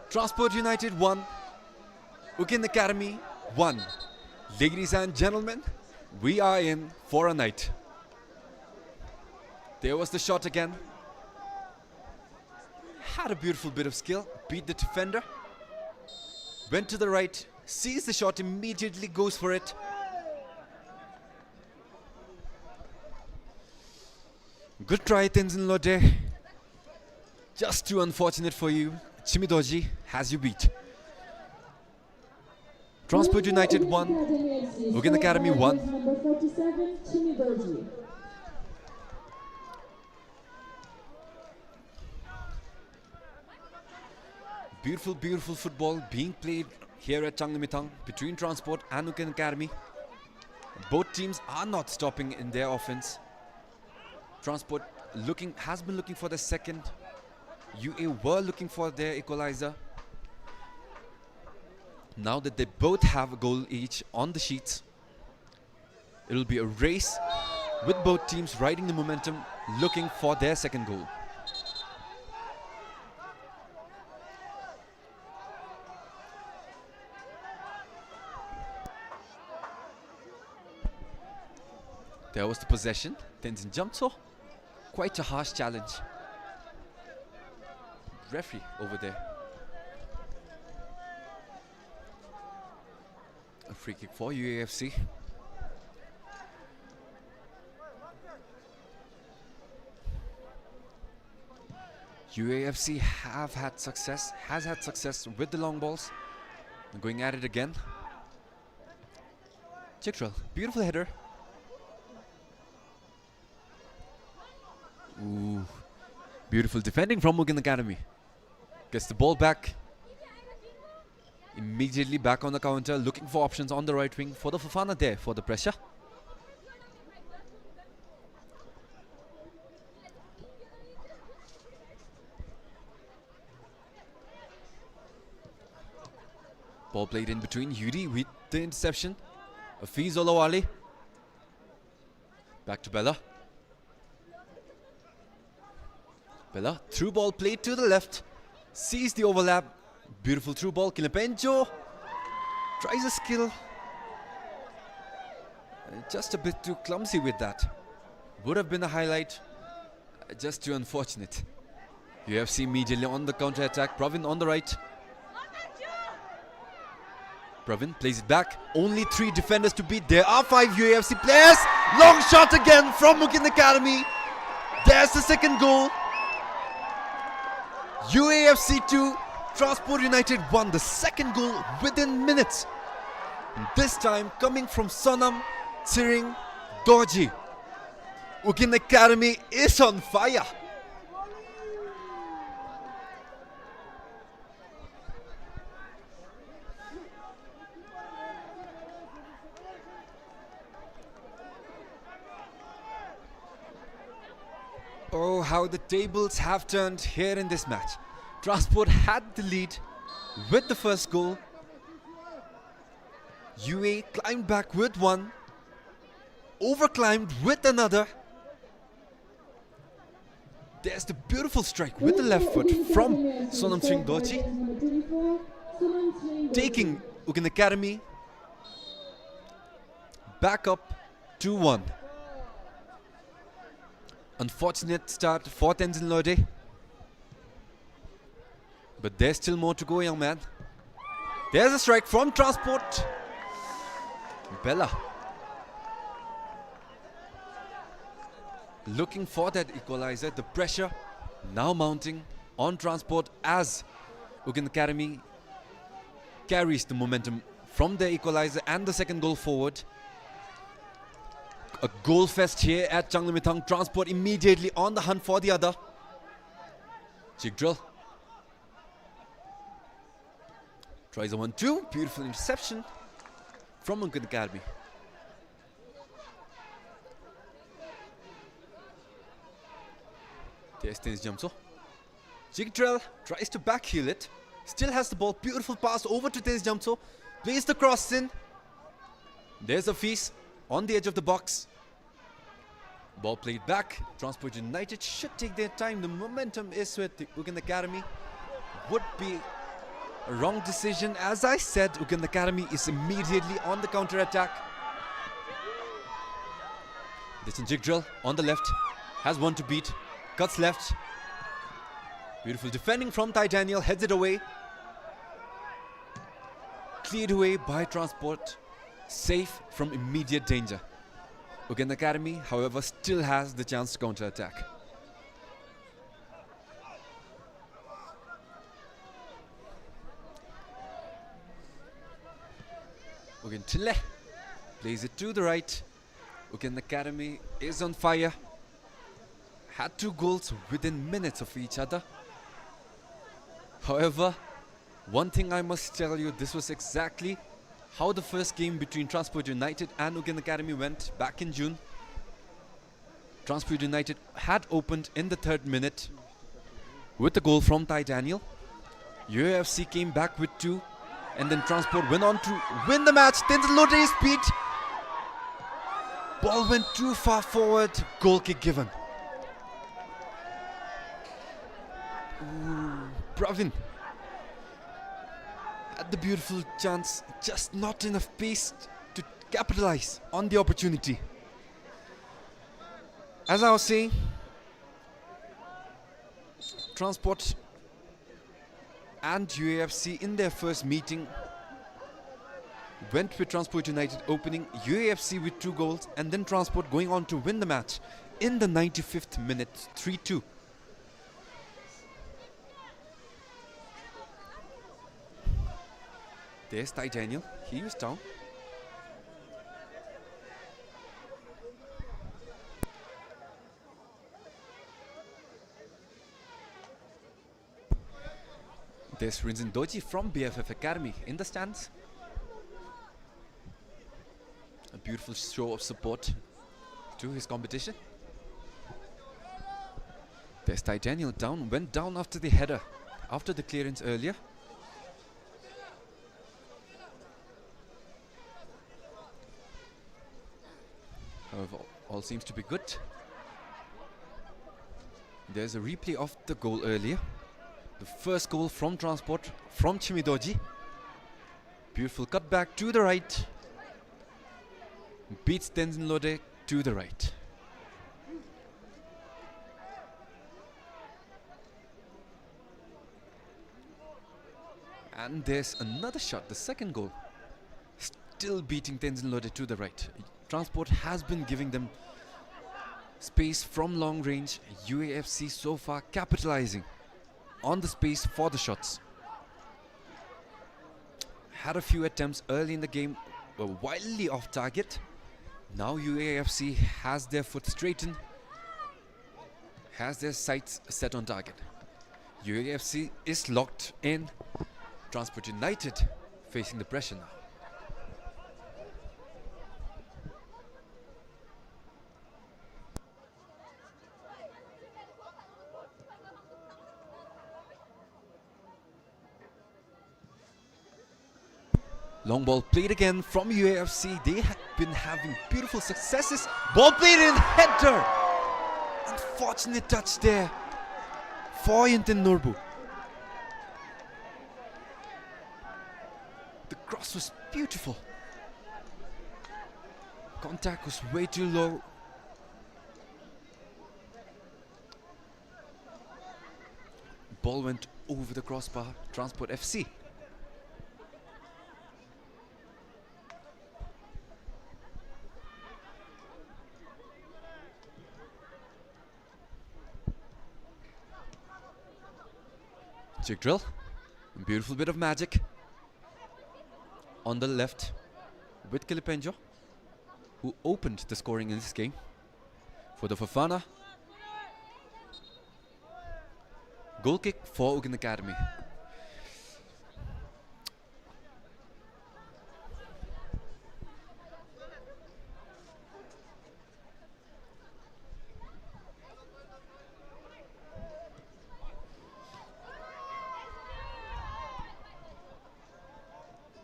Transport United 1, Uken Academy 1. Ladies and gentlemen, we are in for a night. There was the shot again. Had a beautiful bit of skill, beat the defender. Went to the right, sees the shot, immediately goes for it. Good try, Tenzin Lode. Just too unfortunate for you. Chimidoji has you beat. Transport United 1, Uken Academy 1. Number 47, Chimidoji. Beautiful, beautiful football being played here at Changlamitang between Transport and Uken Academy. Both teams are not stopping in their offense. Transport has been looking for the second. UA were looking for their equalizer. Now that they both have a goal each on the sheets, it will be a race with both teams riding the momentum, looking for their second goal. There was the possession. Tenzin jumped so. Quite a harsh challenge. Referee over there. A free kick for UAFC. UAFC has had success with the long balls. And going at it again. Chiktrell, beautiful header. Ooh, beautiful defending from Uken Academy. Gets the ball back. Immediately back on the counter, looking for options on the right wing for the Fofana there for the pressure. Ball played in between Yuri with the interception. Afiz Olawale. Back to Bella. Bella, through ball played to the left. Sees the overlap. Beautiful through ball. Kilepenjo tries a skill. Just a bit too clumsy with that. Would have been a highlight. Just too unfortunate. UFC immediately on the counter attack. Pravin on the right. Pravin plays it back. Only 3 defenders to beat. There are 5 UFC players. Long shot again from Uken Academy. There's the second goal. UAFC 2, Transport United 1, the second goal within minutes. This time coming from Sonam Tsiring Dorji. Uken Academy is on fire. Oh, how the tables have turned here in this match. Transport had the lead with the first goal. UA climbed back with one. Overclimbed with another. There's the beautiful strike with the left foot from Sonam Singh Dochi. Taking Uken Academy back up 2-1. Unfortunate start for Tenzin Lode. But there's still more to go, young man. There's a strike from Transport. Bella. Looking for that equalizer. The pressure now mounting on Transport as Uken Academy carries the momentum from the equalizer and the second goal forward. A goal fest here at Changlamitang. Transport immediately on the hunt for the other. Jigdrill tries a 1-2. Beautiful interception from Uken Academy. There's Tenzin Jamso. Jigdrill tries to backheel it. Still has the ball. Beautiful pass over to Tenzin Jamso. Plays the cross in. There's a feast on the edge of the box. Ball played back. Transport United should take their time. The momentum is with the Uken Academy. Would be a wrong decision. As I said, Uken Academy is immediately on the counter attack. This is Jig Drill on the left. Has one to beat. Cuts left. Beautiful defending from Titaniel. Heads it away. Cleared away by Transport. Safe from immediate danger. Uken Academy, however, still has the chance to counter attack. Uken Chile plays it to the right. Uken Academy is on fire. Had 2 goals within minutes of each other. However, one thing I must tell you, this was exactly how the first game between Transport United and Uken Academy went back in June. Transport United had opened in the 3rd minute with a goal from Titaniel. UAFC came back with 2, and then Transport went on to win the match. Tenzin Lode is beat. Ball went too far forward. Goal kick given. Ooh, Pravin had the beautiful chance, just not enough pace to capitalize on the opportunity. As I was saying, Transport and UAFC in their first meeting went with Transport United opening, UAFC with 2 goals, and then Transport going on to win the match in the 95th minute, 3-2. There's Titaniel, he was down. There's Rinzin Doji from BFF Academy in the stands. A beautiful show of support to his competition. There's Titaniel down, went down after the header, after the clearance earlier. However, all seems to be good. There's a replay of the goal earlier. The first goal from Transport, from Chimidoji. Beautiful cutback to the right. Beats Tenzin Lode to the right. And there's another shot, the second goal. Still beating Tenzin Lode to the right. Transport has been giving them space from long range. UAFC so far capitalizing on the space for the shots. Had a few attempts early in the game, were wildly off target. Now UAFC has their foot straightened, has their sights set on target. UAFC is locked in. Transport United facing the pressure now. Long ball played again from UAFC. They have been having beautiful successes. Ball played in, header. Unfortunate touch there for Yintin Norbu. The cross was beautiful. Contact was way too low. Ball went over the crossbar. Transport FC. Jig drill, a beautiful bit of magic on the left with Kilipenjo, who opened the scoring in this game for the Fofana. Goal kick for Uken Academy.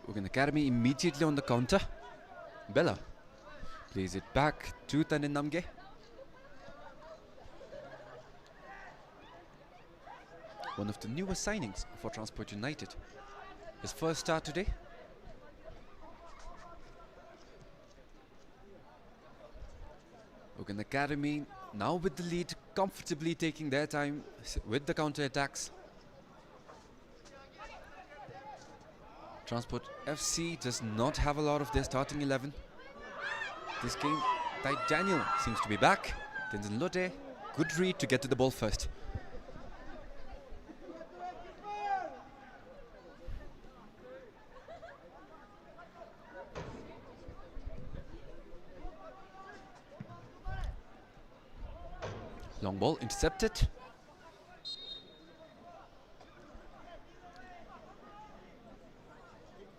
Uken Academy immediately on the counter. Bella plays it back to Tanin Namge. One of the newest signings for Transport United. His first start today. Uken Academy now with the lead, comfortably taking their time with the counter attacks. Transport FC does not have a lot of their starting 11. This game, Daniel seems to be back. Tenzin Lotte, good read to get to the ball first. Long ball intercepted.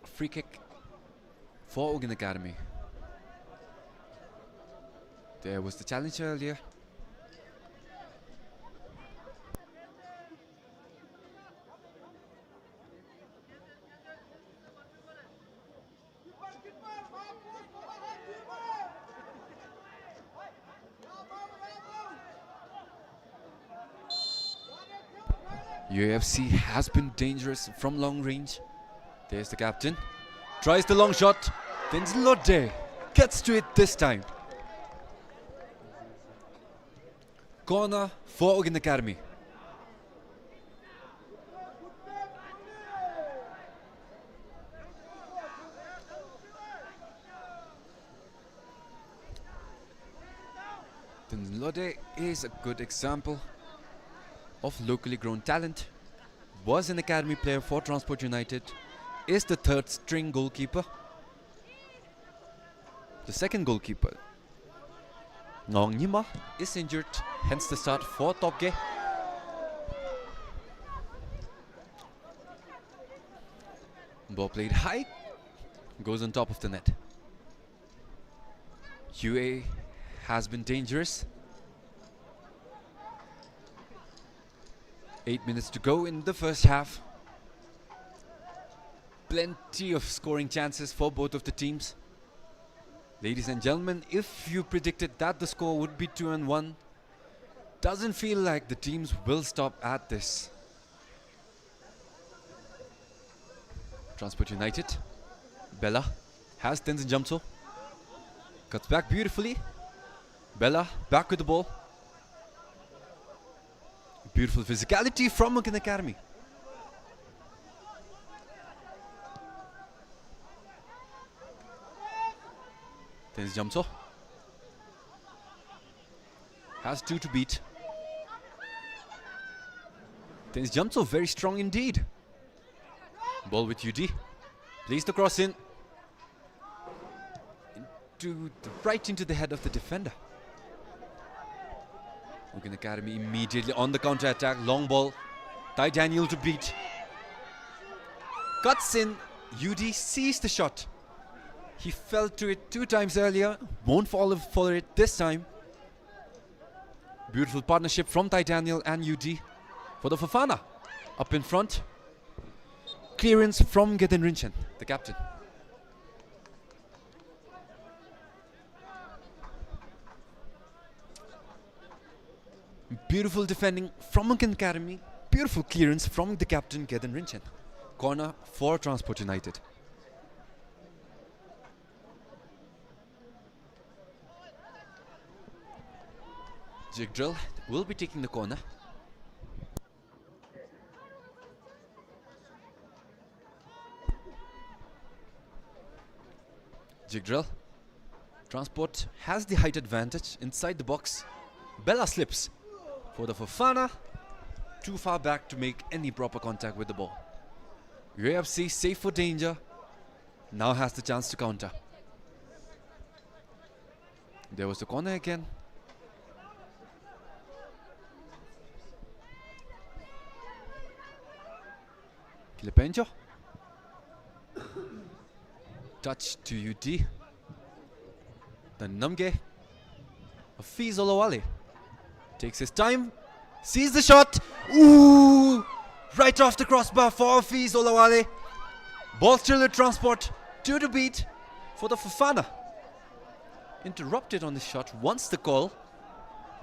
Free kick for Uken Academy. There was the challenge earlier. UFC has been dangerous from long range. There's the captain. Tries the long shot. Then Lotte gets to it this time. Corner for Uken Academy. Then Lotte is a good example of locally grown talent. Was an academy player for Transport United. Is the third string goalkeeper. The second goalkeeper, Ngong Nima, is injured, hence the start for Topge. Ball played high, goes on top of the net. UA has been dangerous. 8 minutes to go in the first half. Plenty of scoring chances for both of the teams. Ladies and gentlemen, if you predicted that the score would be 2-1, doesn't feel like the teams will stop at this. Transport United. Bella has Tenzin Jamso. Cuts back beautifully. Bella back with the ball. Beautiful physicality from Uken Academy. Tenzin Jamso has 2 to beat. Tenzin Jamso very strong indeed. Ball with UD. Plays the cross in. Right into the head of the defender. Uken Academy immediately on the counter attack. Long ball. Daniel to beat. Cuts in. UD sees the shot. He fell to it 2 times earlier. Won't fall for it this time. Beautiful partnership from Daniel and UD for the Fofana. Up in front. Clearance from Geden Rinchen, the captain. Beautiful defending from Uken Academy. Beautiful clearance from the captain, Geden Rinchen. Corner for Transport United. Jig Drill will be taking the corner. Jig Drill. Transport has the height advantage inside the box. Bella slips for the Fofana. Too far back to make any proper contact with the ball. UFC safe for danger. Now has the chance to counter. There was the corner again. Kilepenjo. Touch to UD. Then Namge. Hafiz Olawale takes his time. Sees the shot. Ooh! Right off the crossbar for Hafiz Olawale. Ball still at Transport. 2 to beat for the Fofana. interrupted on his shot. Wants the call.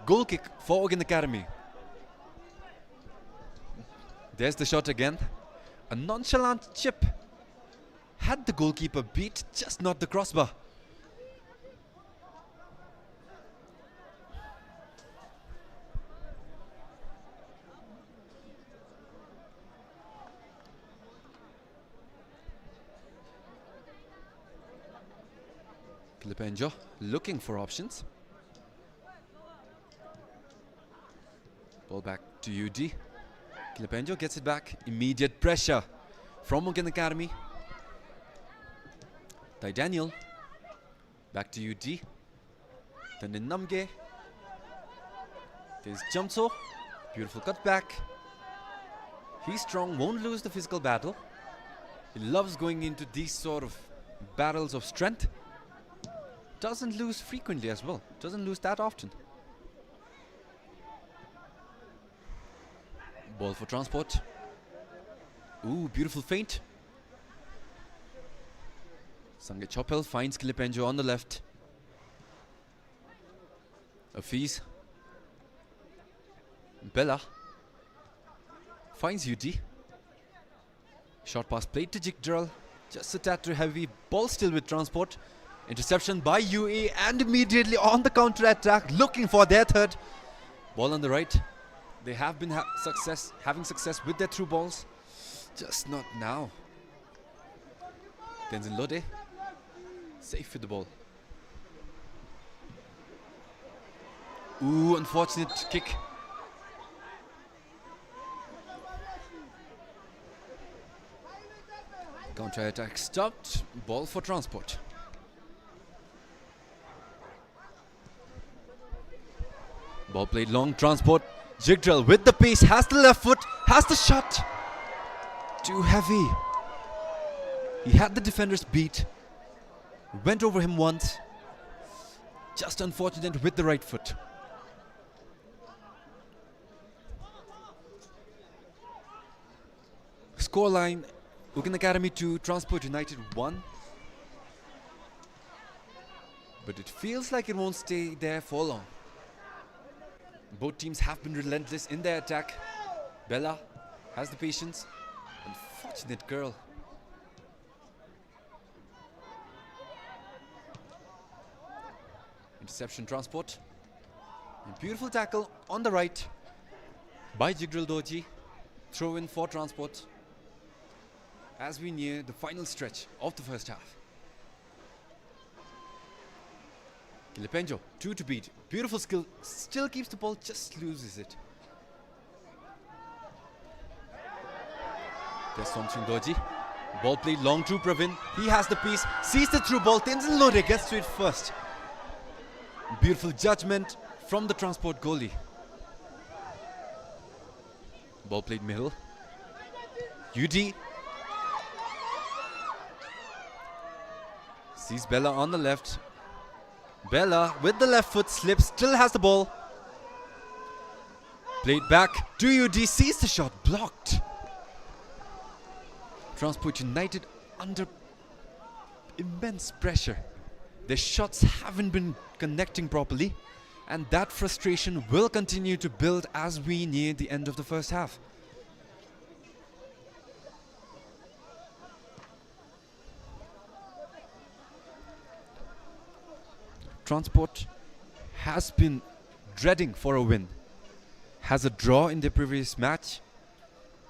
Goal kick for Uken Academy. There's the shot again. A nonchalant chip. Had the goalkeeper beat, just not the crossbar. Kilipenjo looking for options. Ball back to UD. Kilipenjo gets it back. Immediate pressure from Uken Academy. Daniel. Back to UD. Then in Namge. There's Jumso. Beautiful cut back. He's strong, won't lose the physical battle. He loves going into these sort of battles of strength. Doesn't lose frequently as well. Doesn't lose that often. Ball for transport. Ooh, beautiful feint. Sange Chopel finds Kilipenjo on the left. Afiz. Bella finds UD. Short pass played to Jigdral. Just a tad too heavy. Ball still with transport. Interception by UAE and immediately on the counter attack, looking for their third. Ball on the right. They have been having success with their through balls. Just not now. Tenzin Lode. Safe with the ball. Ooh, unfortunate kick. Counter attack stopped. Ball for transport. Ball played long, transport. Jigdral with the pace, has the left foot, has the shot. Too heavy. He had the defenders beat. Went over him once. Just unfortunate with the right foot. Scoreline, Uken Academy 2, Transport United 1. But it feels like it won't stay there for long. Both teams have been relentless in their attack. Bella has the patience. Unfortunate girl. Interception transport. A beautiful tackle on the right by Jigdral Doji. Throw in for transport as we near the final stretch of the first half. Kilipenjo, 2 to beat. Beautiful skill. Still keeps the ball, just loses it. There's Somchung Doji. Ball played long to Pravin. He has the piece. Sees the through ball. Tenzin Lode gets to it first. Beautiful judgment from the transport goalie. Ball played middle. UD. Sees Bella on the left. Bella with the left foot slips, still has the ball. Played back to UD, sees the shot, blocked. Transport United under immense pressure. Their shots haven't been connecting properly, and that frustration will continue to build as we near the end of the first half. Transport has been dreading for a win. Has a draw in their previous match.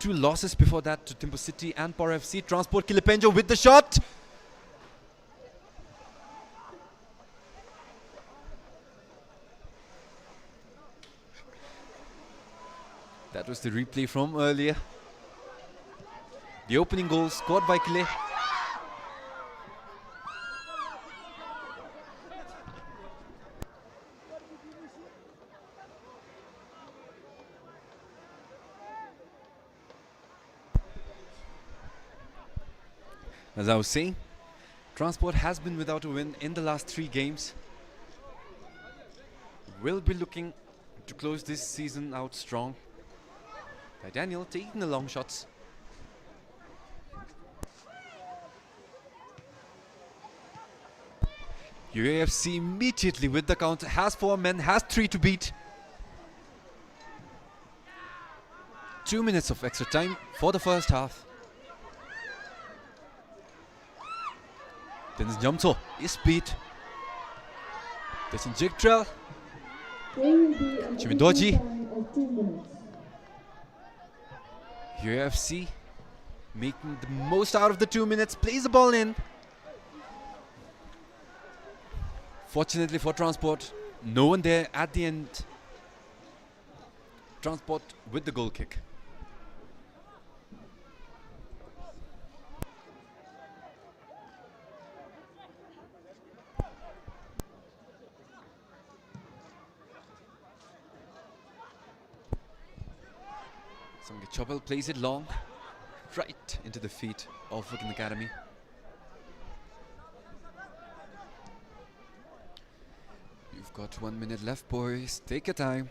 2 losses before that to Timber City and Power FC. Transport Kilipenjo with the shot. That was the replay from earlier. The opening goal scored by Kile. As I was saying, Transport has been without a win in the last 3 games. Will be looking to close this season out strong. By Daniel taking the long shots. UAFC immediately with the counter, has 4 men, has 3 to beat. 2 minutes of extra time for the first half. Dennis Jamso is beat. There's in Jigtrell. There will be an Chimidoji. time of 2 minutes. UAFC making the most out of the 2 minutes, plays the ball in. Fortunately for Transport, no one there at the end. Transport with the goal kick. Sange Chopel plays it long, right into the feet of Uken Academy. You've got 1 minute left, boys. Take your time.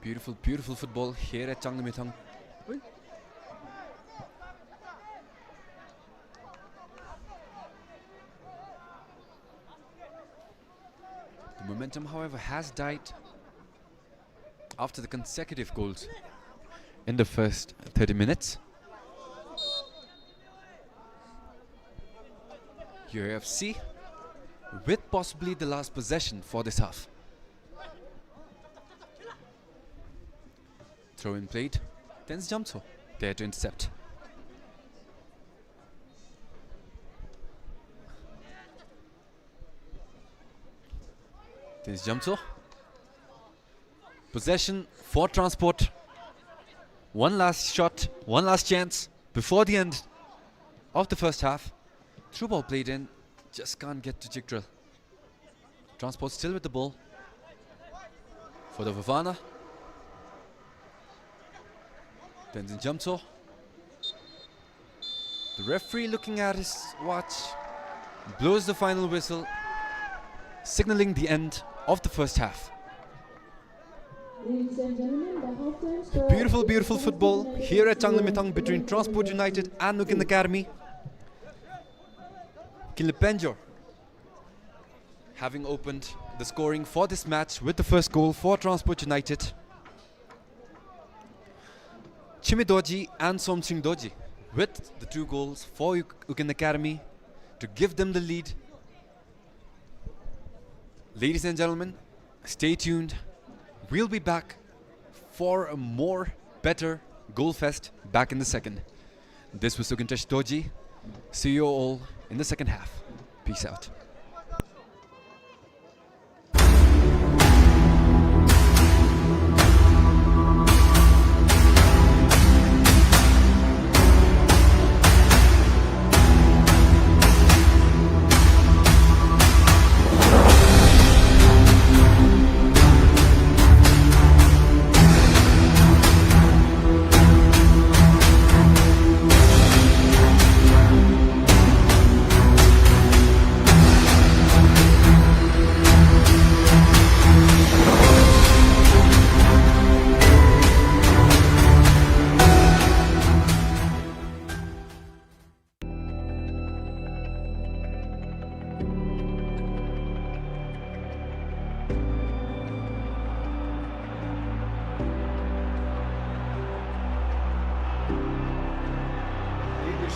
Beautiful, beautiful football here at Changnam. The momentum, however, has died after the consecutive goals in the first 30 minutes. UAFC with possibly the last possession for this half. Throw in played. Dennis Jamso there to intercept. Dennis Jamso. Possession for Transport. One last shot, one last chance before the end of the first half. Through ball played in, just can't get to Jigdrill. Transport still with the ball. For the Vavana. Tenzin Jamso. The referee looking at his watch, blows the final whistle, signaling the end of the first half. Ladies and gentlemen, the halftime score Beautiful, is beautiful football here at Changnam between Transport United and Uken Academy. Kinlepenjor having opened the scoring for this match with the first goal for Transport United. Chimidoji and Somsing Doji with the 2 goals for Uken Academy to give them the lead. Ladies and gentlemen, stay tuned. We'll be back for a more better goal fest back in the second. This was Ukentesh Doji. See you all in the second half. Peace out.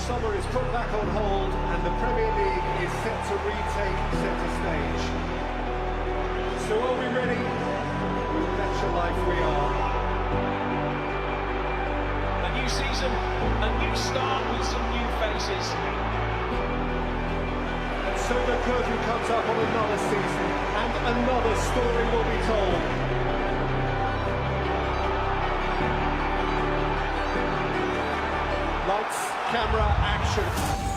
Summer is put back on hold and the Premier League is set to retake centre stage. So are we ready? With Better Life we are. A new season, a new start with some new faces. And so the curtain comes up on another season and another story will be told. Lights, camera, action.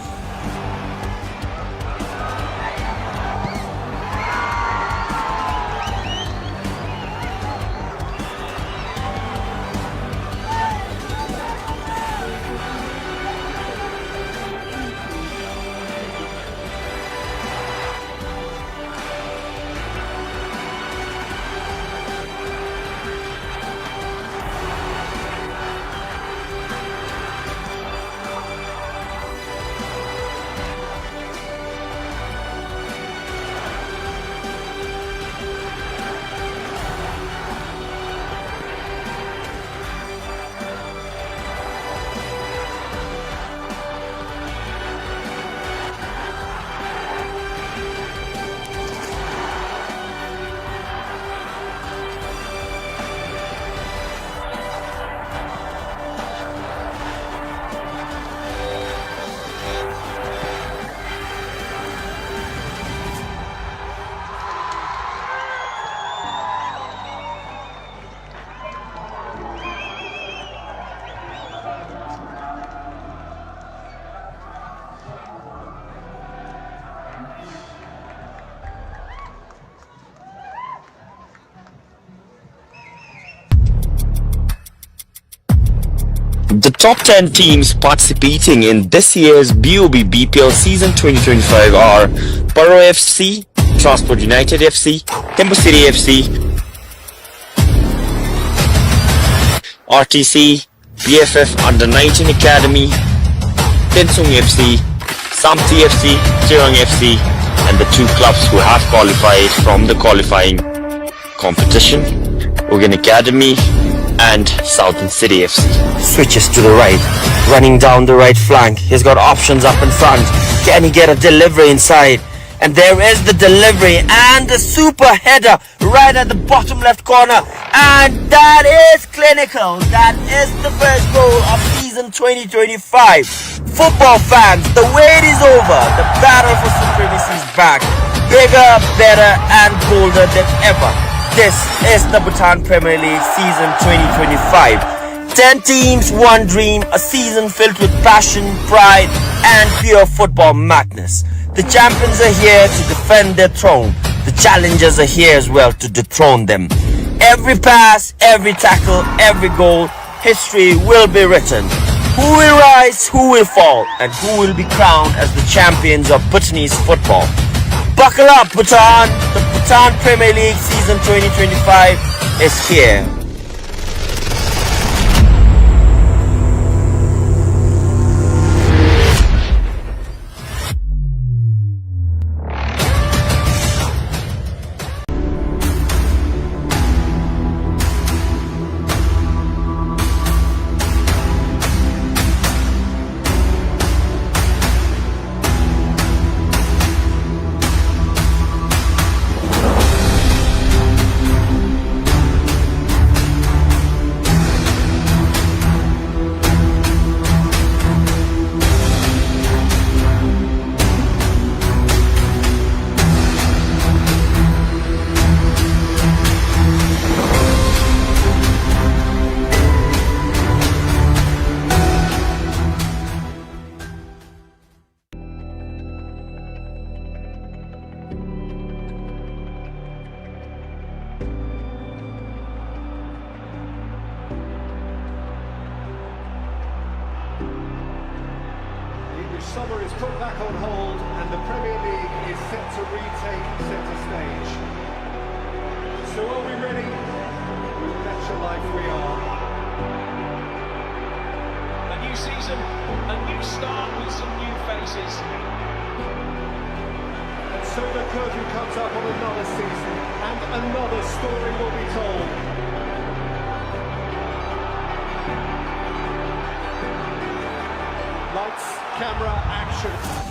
The top 10 teams participating in this year's BOB BPL season 2025 are Borough FC, Transport United FC, Tembu City FC, RTC, BFF Under 19 Academy, Tensung FC, Samti FC, Chirang FC, and the two clubs who have qualified from the qualifying competition, Uken Academy and Southern City FC. Switches to the right, running down the right flank. He's got options up in front. Can he get a delivery inside? And there is the delivery and the super header right at the bottom left corner. And that is clinical. That is the first goal of season 2025. Football fans, the wait is over. The battle for supremacy is back. Bigger, better and bolder than ever. This is the Bhutan Premier League season 2025. 10 teams, one dream, a season filled with passion, pride and pure football madness. The champions are here to defend their throne. The challengers are here as well to dethrone them. Every pass, every tackle, every goal, history will be written. Who will rise, who will fall, and who will be crowned as the champions of Bhutanese football. Buckle up, Bhutan! The Bhutan Premier League season 2025 is here. Summer is put back on hold and the Premier League is set to retake centre stage. So are we ready? That's your life we are. A new season, a new start with some new faces. And so the curtain comes up on another season and another story will be told. Lights, camera, action.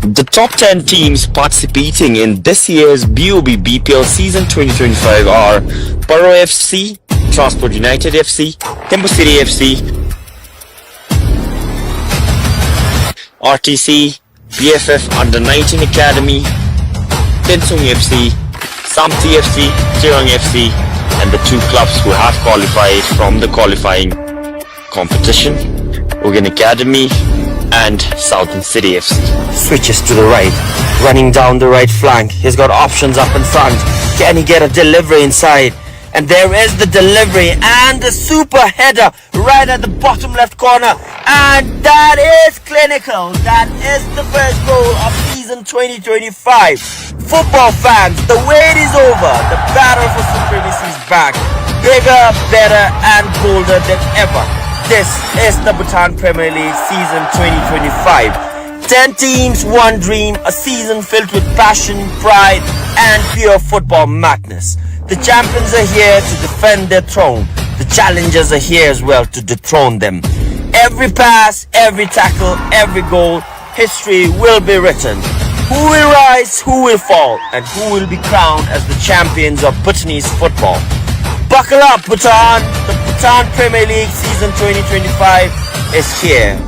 The top 10 teams participating in this year's BOB BPL season 2025 are Borough FC, Transport United FC, Tembu City FC, RTC, BFF Under 19 Academy, Tensung FC, Samti FC, Chirang FC, and the two clubs who have qualified from the qualifying competition, Uken Academy and Southern City FC. Switches to the right, running down the right flank. He's got options up in front. Can he get a delivery inside? And there is the delivery and the super header right at the bottom left corner. And that is clinical. That is the first goal of season 2025. Football fans, the wait is over. The battle for supremacy is back. Bigger, better and bolder than ever. This is the Bhutan Premier League season 2025. 10 teams, one dream, a season filled with passion, pride and pure football madness. The champions are here to defend their throne. The challengers are here as well to dethrone them. Every pass, every tackle, every goal, history will be written. Who will rise, who will fall, and who will be crowned as the champions of Bhutanese football. Buckle up, Bhutan! The Bhutan Premier League season 2025 is here.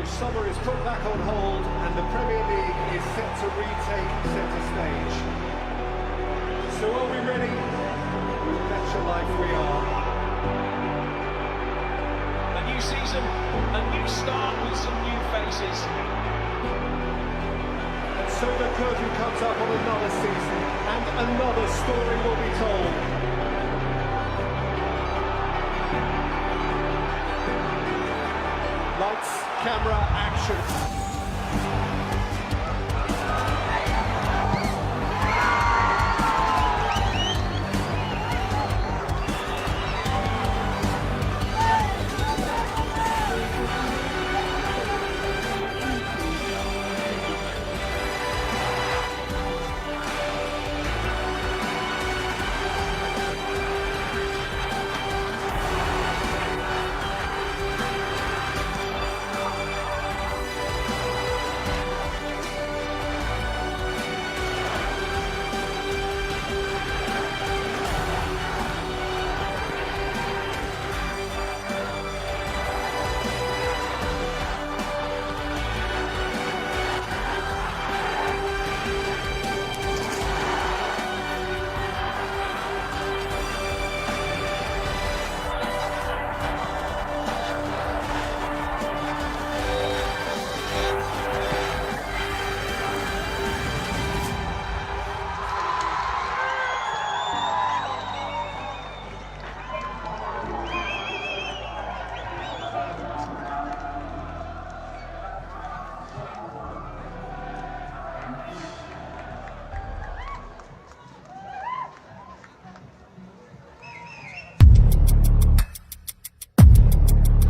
Summer is put back on hold and the Premier League is set to retake centre stage. So are we ready? Bet your life we are. A new season, a new start with some new faces. And so the curtain comes up on another season and another story will be told. Lights, camera, action.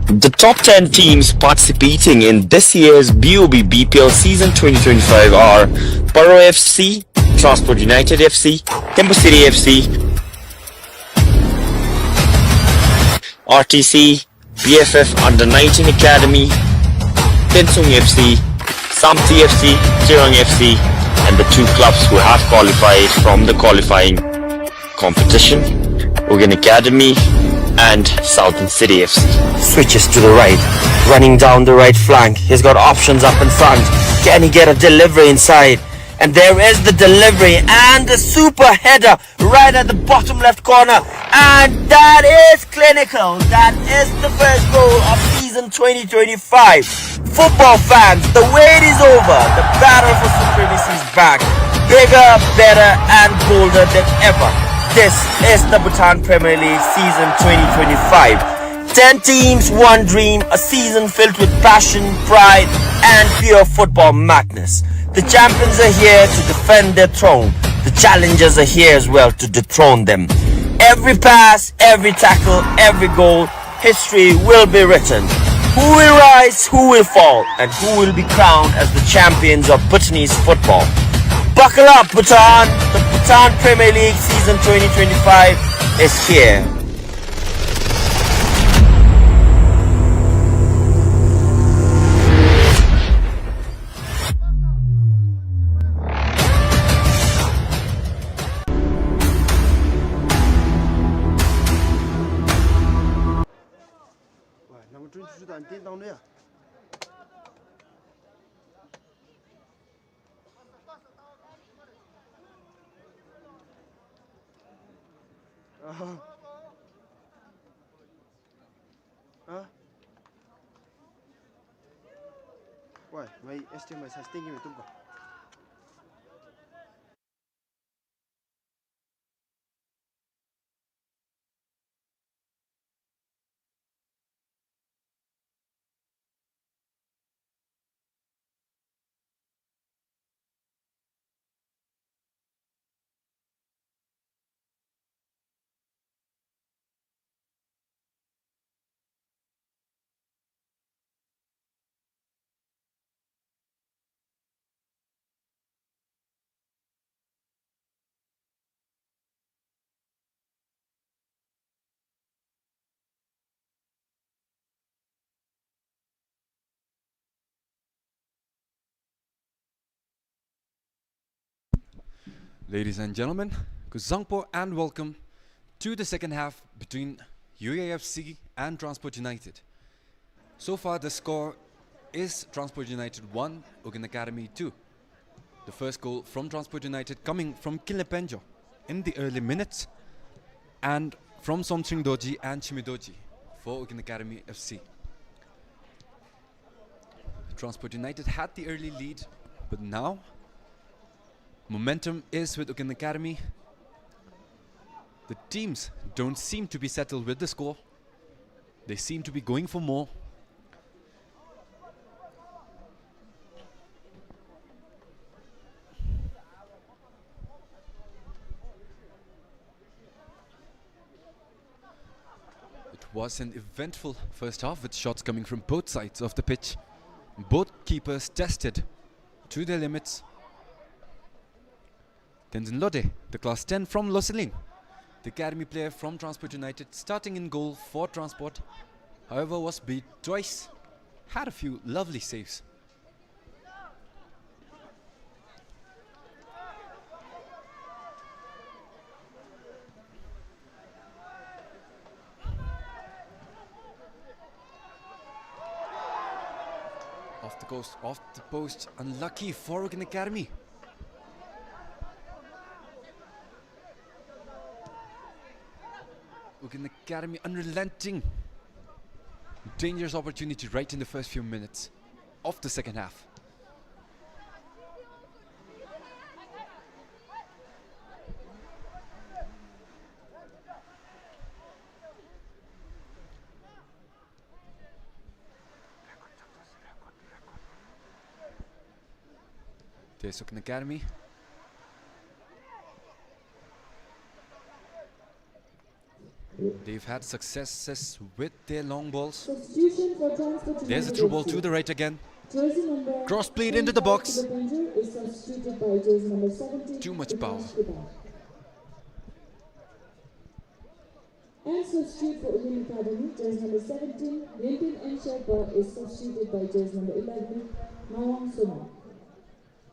The top 10 teams participating in this year's BOB BPL season 2025 are Borough FC, Transport United FC, Temple City FC, RTC, BFF Under 19 Academy, Tensung FC, Samti FC, Tirang FC, and the two clubs who have qualified from the qualifying competition, Uken Academy and Southern City FC. Switches to the right, running down the right flank. He's got options up in front. Can he get a delivery inside? And there is the delivery and the super header right at the bottom left corner. And that is clinical. That is the first goal of season 2025. Football fans, the wait is over. The battle for supremacy is back. Bigger, better and bolder than ever. This is the Bhutan Premier League season 2025. 10 teams, one dream, a season filled with passion, pride, and pure football madness. The champions are here to defend their throne. The challengers are here as well to dethrone them. Every pass, every tackle, every goal, history will be written. Who will rise, who will fall, and who will be crowned as the champions of Bhutanese football. Buckle up, Bhutan! The Bhutan Premier League season 2025 is here. Why? My estimate has taken me to go. Ladies and gentlemen, Kuzangpo and welcome to the second half between UAFC and Transport United. So far the score is Transport United 1, Uken Academy 2. The first goal from Transport United coming from Kilepenjo in the early minutes and from Somching Doji and Chimidoji for Uken Academy FC. Transport United had the early lead, but now momentum is with Uken Academy. The teams don't seem to be settled with the score. They seem to be going for more. It was an eventful first half with shots coming from both sides of the pitch. Both keepers tested to their limits. Tenzin Lode, the class 10 from Loseling, the academy player from Transport United, starting in goal for Transport. However, was beat twice, had a few lovely saves. Off the coast, off the post, unlucky for Uken Academy. Uken Academy unrelenting. Dangerous opportunity right in the first few minutes of the second half. There's Uken Academy. They've had successes with their long balls. Substitution for Transport There's a United through ball FC. to the right again. Jersey number Cross played into the box. 25 is substituted by jersey number 17. Too much power. And substitute for Uken Academy, jersey number 17, Limpin and Sherpa is substituted by jersey number 11, Mawang Suma.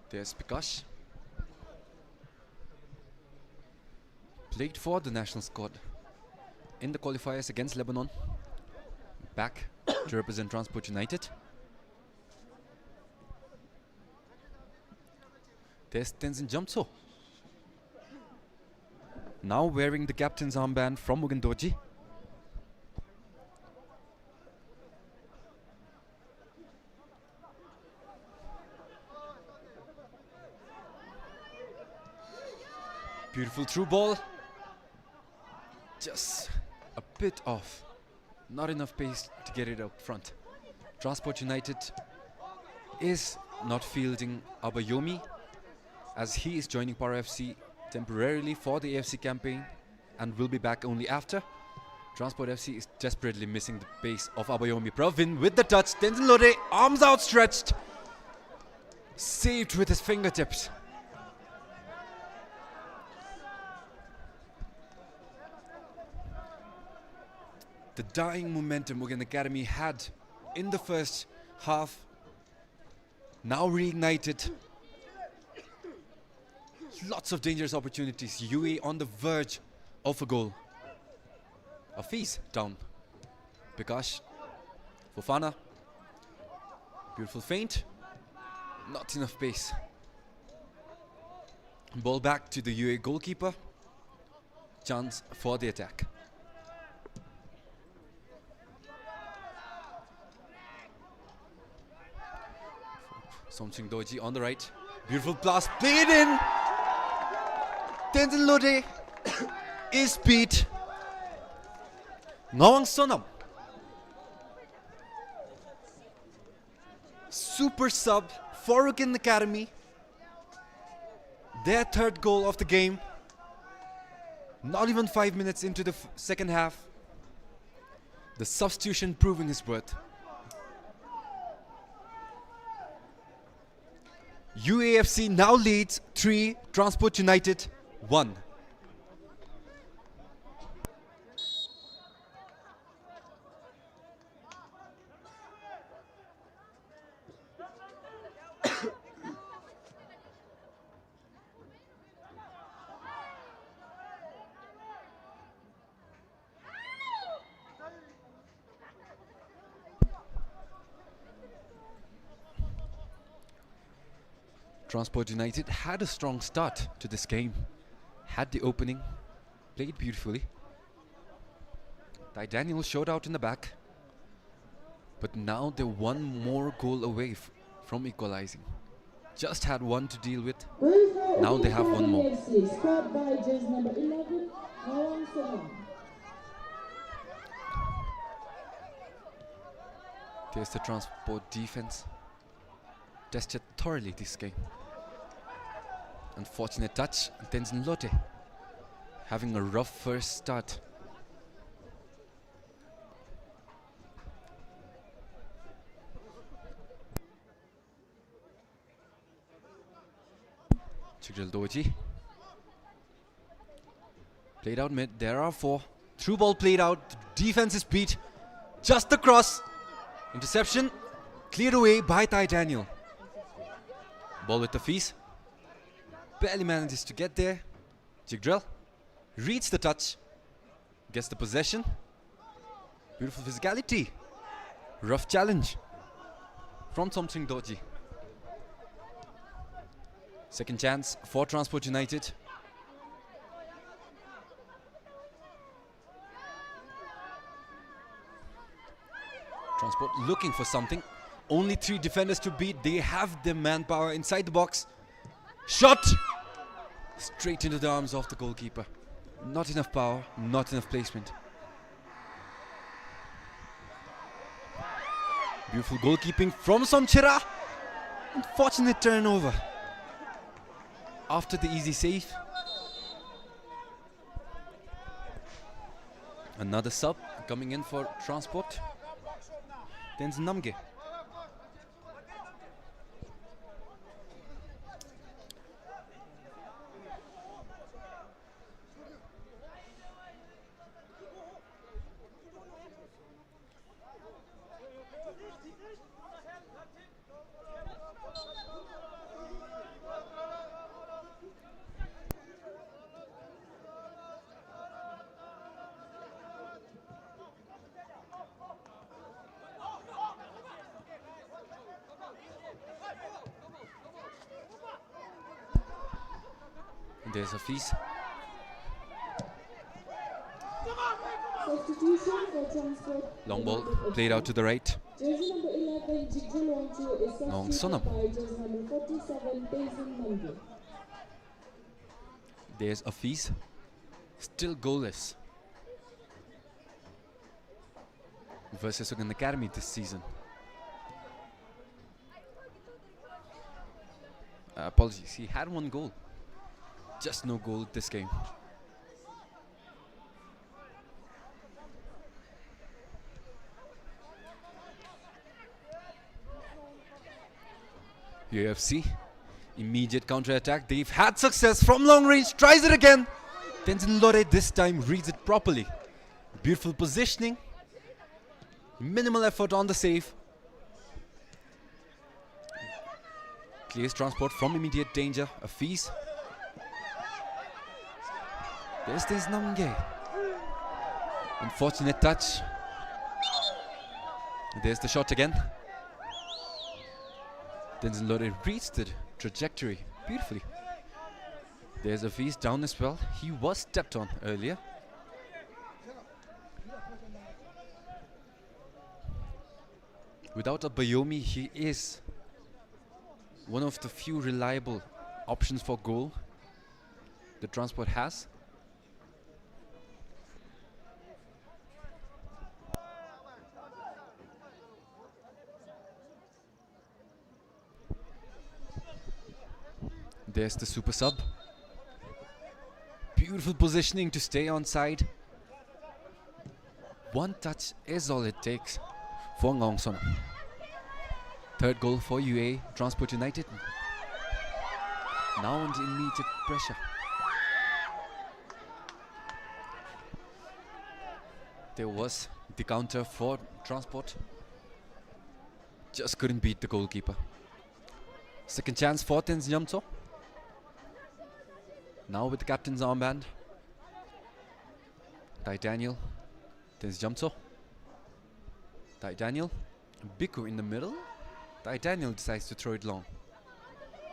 There's Pikash. Played for the national squad in the qualifiers against Lebanon. Back to represent Transport United. There's Tenzin Jamso. Now wearing the captain's armband from Mugendoji. Beautiful through ball. Just a bit off. Not enough pace to get it up front. Transport United is not fielding Abayomi, as he is joining Para FC temporarily for the AFC campaign and will be back only after. Transport FC is desperately missing the pace of Abayomi. Pravin with the touch. Tenzin Lode, arms outstretched. Saved with his fingertips. The dying momentum Uken Academy had in the first half now reignited. Lots of dangerous opportunities. UAE on the verge of a goal. Afiz down. Bikash. Fofana. Beautiful feint. Not enough pace. Ball back to the UAE goalkeeper. Chance for the attack. Somching Doji on the right. Beautiful pass played in. Tenzin Lode is beat. Ngawang Sonam. Super sub for Uken Academy. Their third goal of the game. Not even 5 minutes into the second half. The substitution proving his worth. UAFC now leads 3, Transport United 1. Transport United had a strong start to this game. Had the opening, played beautifully. Daniel showed out in the back. But now they're one more goal away from equalizing. Just had one to deal with. Now they have one more. Scored by jersey number 11, Ngawang Sonam. There's the Transport defense. Tested thoroughly this game. Unfortunate touch. Tenzin Lode having a rough first start. Chigral Doji played out mid. There are 4. Through ball played out. The defense is beat. Just the cross. Interception cleared away by Daniel. Ball with the fees. Barely manages to get there. Jigdrell reads the touch. Gets the possession. Beautiful physicality. Rough challenge from Somching Doji. Second chance for Transport United. Transport looking for something. Only 3 defenders to beat. They have the manpower inside the box. Shot! Straight into the arms of the goalkeeper. Not enough power, not enough placement. Beautiful goalkeeping from Somchira. Unfortunate turnover. After the easy save. Another sub coming in for Transport. Then Namge. There's a fees. Substitution for Transport. Long ball played out to the right. Jersey number 11, Jigdrell is Ngawang substituted Sonam. by jersey number 47, Tenzin Lode. There's a fees. Still goalless. versus Uken Academy this season. Apologies, he had one goal. Just no goal this game. UFC, immediate counter-attack. They've had success from long range, tries it again. Tenzin Lore this time reads it properly. Beautiful positioning. Minimal effort on the save. Clears transport from immediate danger. A fees. There's Namge. Unfortunate touch. There's the shot again. Tenzin Lore reads the trajectory beautifully. There's a feast down as well. He was stepped on earlier. Without a Bayomi, he is one of the few reliable options for goal the transport has. There's the super sub. Beautiful positioning to stay on side. One touch is all it takes for Ngong Son. Third goal for UA Transport United. Now under immediate pressure. There was the counter for Transport. Just couldn't beat the goalkeeper. Second chance for Tenzin Nyamtso. Now with the captain's armband. Tai Daniel. Tenzin Nyamtso. Tai Daniel. Biku in the middle. Tai Daniel decides to throw it long.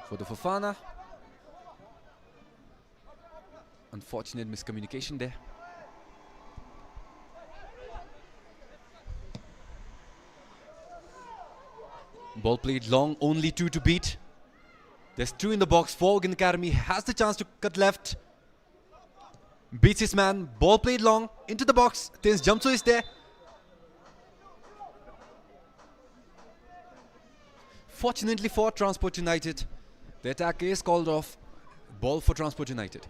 For the Fofana. Unfortunate miscommunication there. Ball played long, only 2 to beat. There's 2 in the box. Uken Academy has the chance to cut left. Beats his man. Ball played long, into the box. Tenzin Nyamtso is there. Fortunately for Transport United, the attack is called off. Ball for Transport United.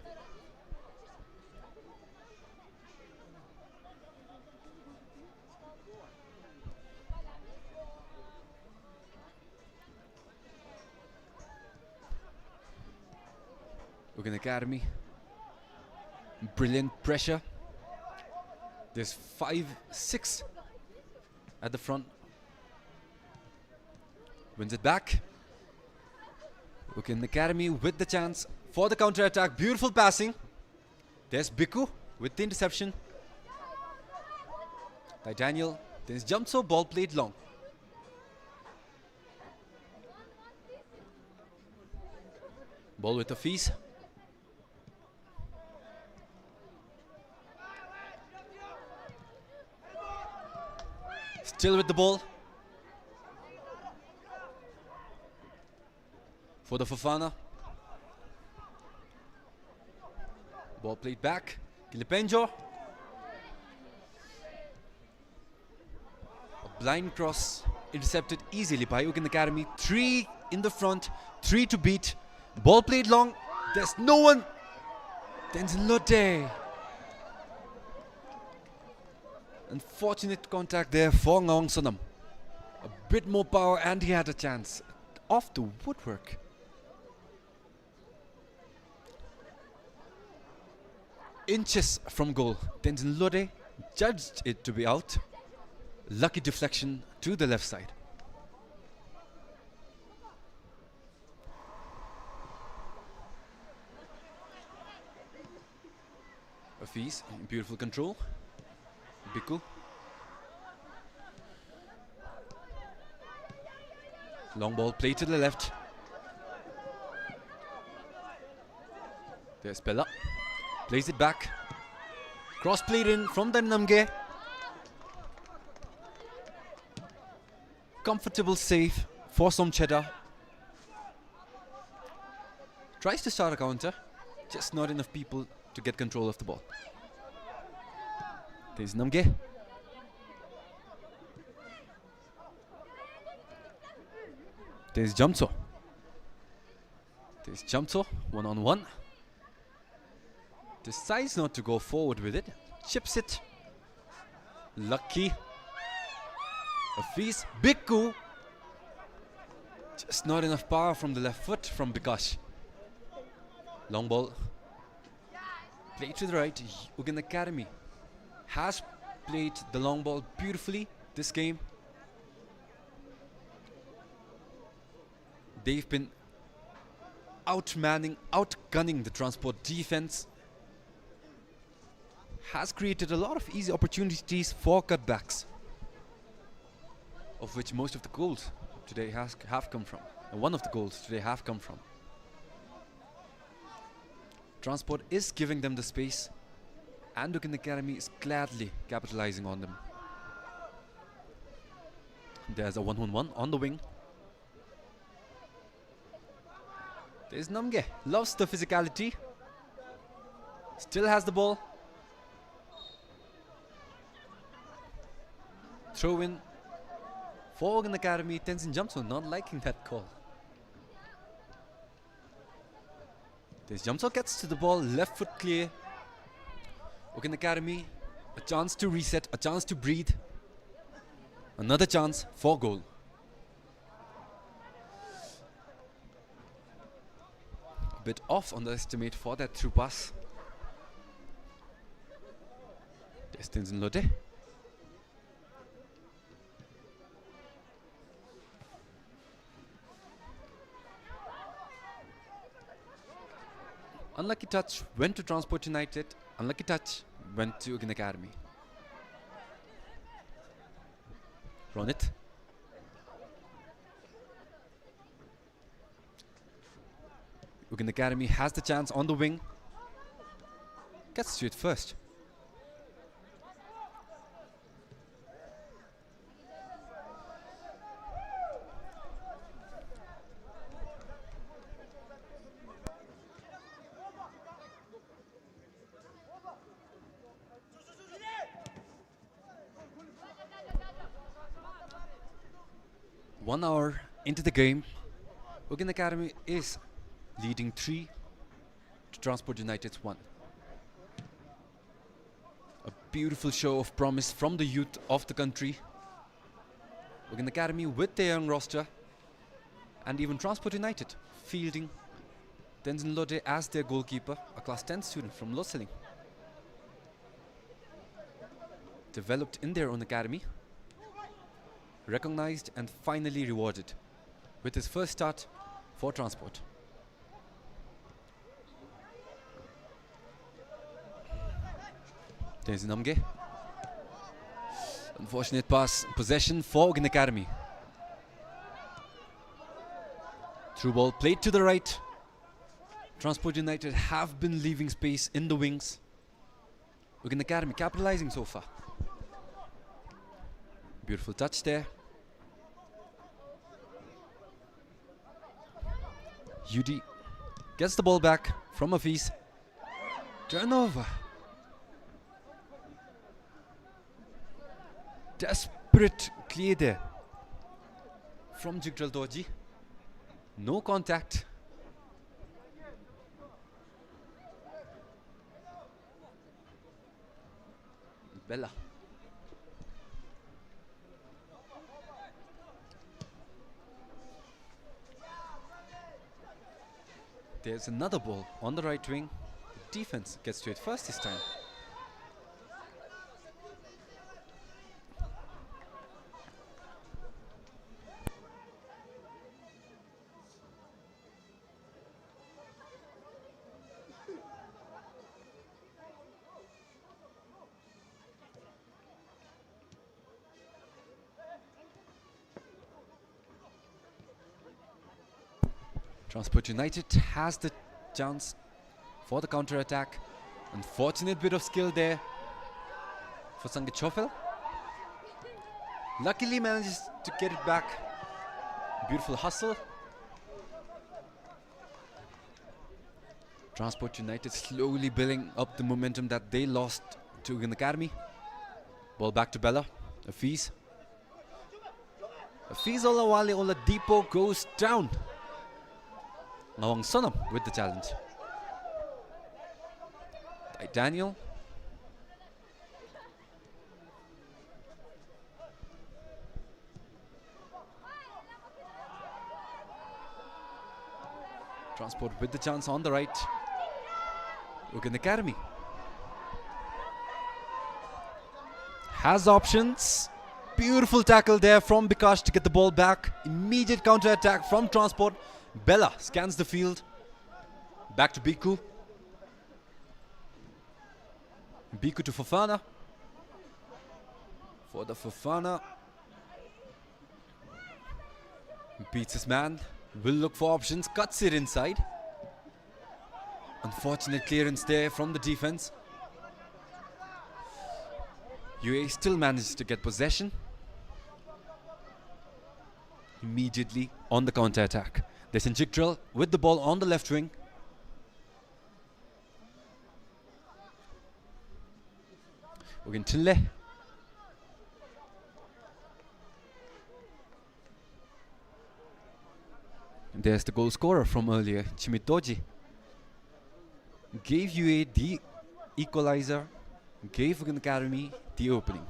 Uken Academy. Brilliant pressure. There's 5-6 at the front. Wins it back. Uken Academy with the chance for the counter-attack. Beautiful passing. There's Biku with the interception. Tai Daniel. Tenzin Nyamtso. Ball played long. Ball with the fees. Still with the ball. For the Fofana. Ball played back. Kilipenjo. A blind cross intercepted easily by Uken Academy. 3 in the front, 3 to beat. Ball played long. There's no one. Tenzin Lore. Unfortunate contact there for Ngong Sonam. A bit more power and he had a chance. Off the woodwork. Inches from goal. Tenzin Lore judged it to be out. Lucky deflection to the left side. Afees, beautiful control. Biku. Long ball played to the left. There's Bella. Plays it back. Cross played in from the Namge. Comfortable save for Somcheda. Tries to start a counter. Just not enough people to get control of the ball. There's Namge. There's Jamso. There's Jamso, 1-on-1. Decides not to go forward with it. Chips it. Lucky. Hafiz, big coup. Just not enough power from the left foot from Bikash. Long ball. Play to the right. Uken Academy has played the long ball beautifully this game. They've been outmanning, outgunning the transport defense. Has created a lot of easy opportunities for cutbacks, of which most of the goals today have come from. And one of the goals today have come from. Transport is giving them the space, and Uken Academy is gladly capitalizing on them. There's a 1-on-1 on the wing. There's Namge, loves the physicality. Still has the ball. Throw in for Uken Academy. Tenzin Jamso not liking that call. There's Jamso, gets to the ball, left foot clear. Uken Academy, a chance to reset, a chance to breathe. Another chance for goal. A bit off on the estimate for that through pass. There's Tenzin Lote. Unlucky touch went to Transport United. Unlucky touch went to Uken Academy. Run it. Uken Academy has the chance on the wing. Gets to it first. One hour into the game, Uken Academy is leading 3 to Transport United's 1. A beautiful show of promise from the youth of the country. Uken Academy with their young roster, and even Transport United fielding Tenzin Lote as their goalkeeper, a class 10 student from Loseling. Developed in their own academy, recognized and finally rewarded with his first start for Transport. There's Namge. Unfortunate pass, possession for Uken Academy. Through ball played to the right. Transport United have been leaving space in the wings. Uken Academy capitalizing so far. Beautiful touch there. UD gets the ball back from Hafiz. Turnover. Desperate clear there from Jigdral Dorji. No contact. Bella. There's another ball on the right wing. The defense gets to it first this time. Transport United has the chance for the counter-attack. Unfortunate bit of skill there for Sangeet Chofel. Luckily manages to get it back. Beautiful hustle. Transport United slowly building up the momentum that they lost to Uken Academy. Ball back to Bella. Hafiz. Fizola Wale Oladipo goes down. Nawang Sonam with the challenge. Daniel. Transport with the chance on the right. Uken Academy has options. Beautiful tackle there from Bikash to get the ball back. Immediate counter attack from Transport. Bella scans the field. Back to Biku. Biku to Fofana. For the Fofana. Beats his man. Will look for options. Cuts it inside. Unfortunate clearance there from the defense. UAE still managed to get possession. Immediately on the counter attack. There's Njikdrel with the ball on the left wing. Ugen Tille. And there's the goal scorer from earlier, Chimitoji. Gave UA the equalizer, gave Uken Academy the opening.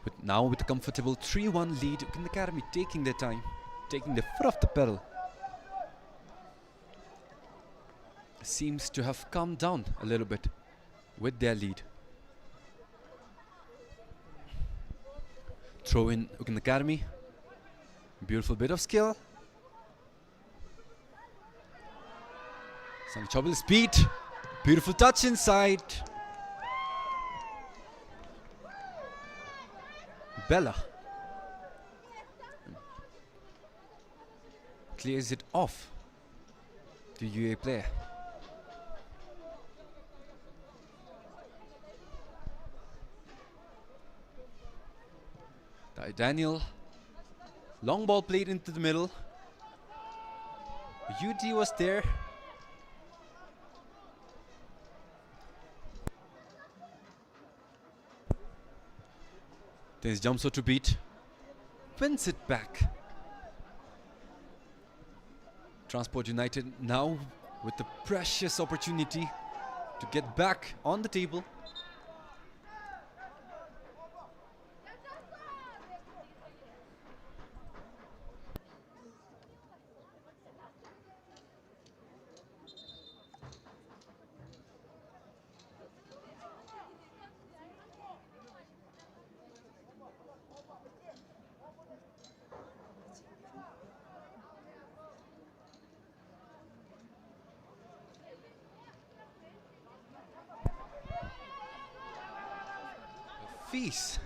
But now with a comfortable 3-1 lead, Uken Academy taking their time, taking their foot off the pedal. Seems to have calmed down a little bit with their lead. Throw in Uken Academy. Beautiful bit of skill. Some trouble speed. Beautiful touch inside. Bella clears it off to UA player. Daniel, long ball played into the middle. UT was there. There's Jamso to beat. Wins it back. Transport United now with the precious opportunity to get back on the table. Fees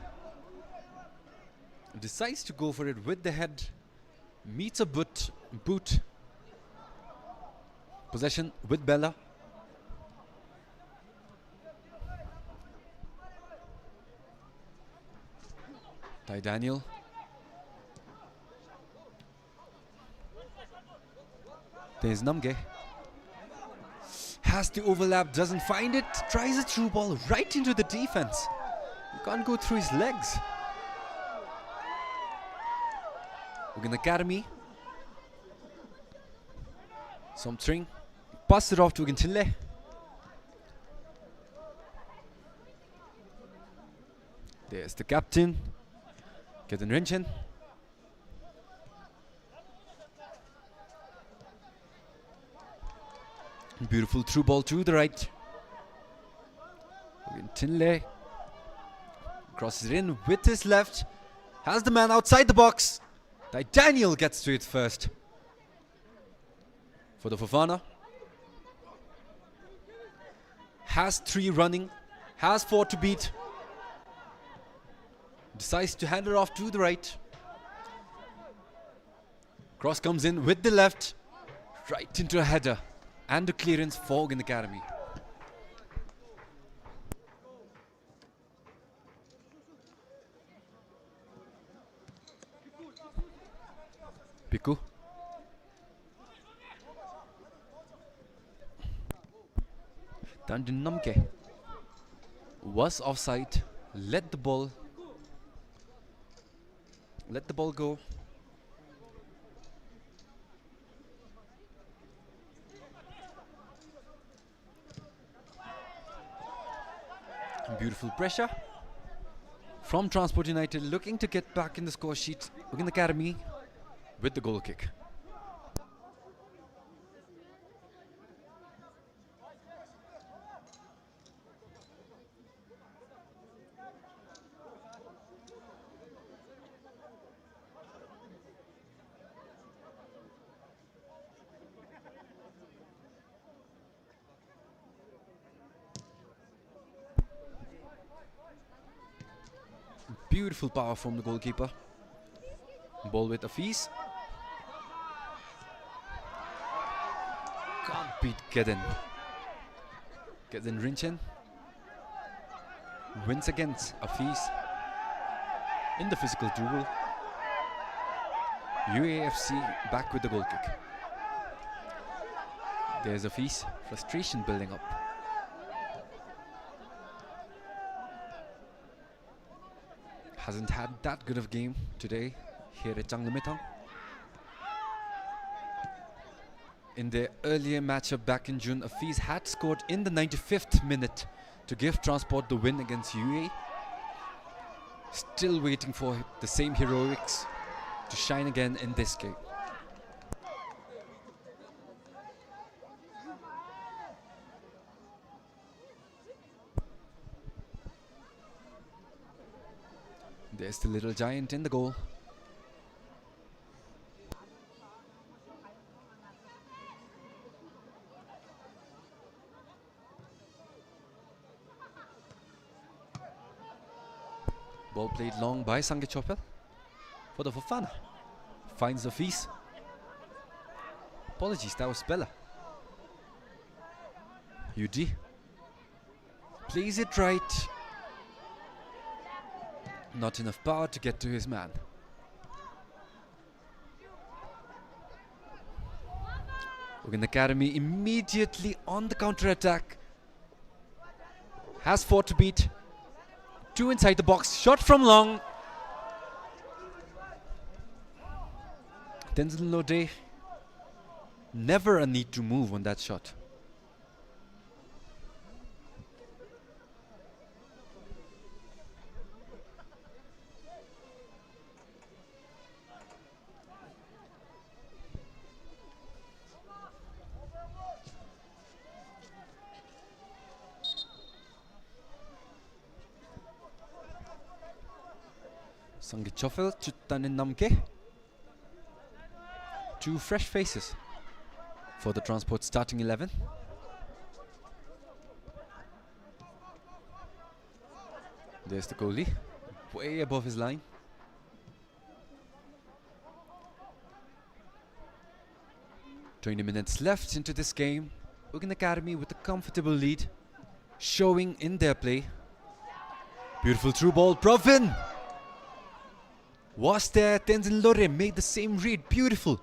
decides to go for it with the head, meets a boot. Possession with Bella. Daniel. There's Namge. Has the overlap, doesn't find it, tries a through ball right into the defense. You can't go through his legs. Uken Academy. Something. Pass it off to Uken Tille. There's the captain. Get in Rinchen. Beautiful through ball to the right. Uken Tille. Crosses it in with his left. Has the man outside the box. Daniel gets to it first. For the Fofana. Has 3 running. Has 4 to beat. Decides to hand it off to the right. Cross comes in with the left. Right into a header. And a clearance for Uken Academy. Biku. Namke was offside let the ball go. Beautiful pressure from Transport United, looking to get back in the score sheet. Uken Academy with the goal kick. Beautiful power from the goalkeeper. Ball with Afiz. Can't beat Kedin. Kedin Rinchen wins against Afiz in the physical duel. UAFC back with the goal kick. There's Afiz. Frustration building up. Hasn't had that good of game today here at Changlamitang. In their earlier matchup back in June, Afiz had scored in the 95th minute to give Transport the win against UA. Still waiting for the same heroics to shine again in this game. There's the little giant in the goal. Ball played long by Sange Chopel for the Fofana. Finds the Afiz. Apologies, that was Bella. UD plays it right. Not enough power to get to his man. Uken Academy immediately on the counter-attack. Has 4 to beat. 2 inside the box. Shot from long. Tenzin Lode. Never a need to move on that shot. Sange Chofel, Chuttanin Namke. 2 fresh faces for the Transport starting 11. There's the goalie, way above his line. "20 minutes left into this game. Uken Academy with a comfortable lead, showing in their play. Beautiful through ball, Provin! Was there, Tenzin Lore made the same read, beautiful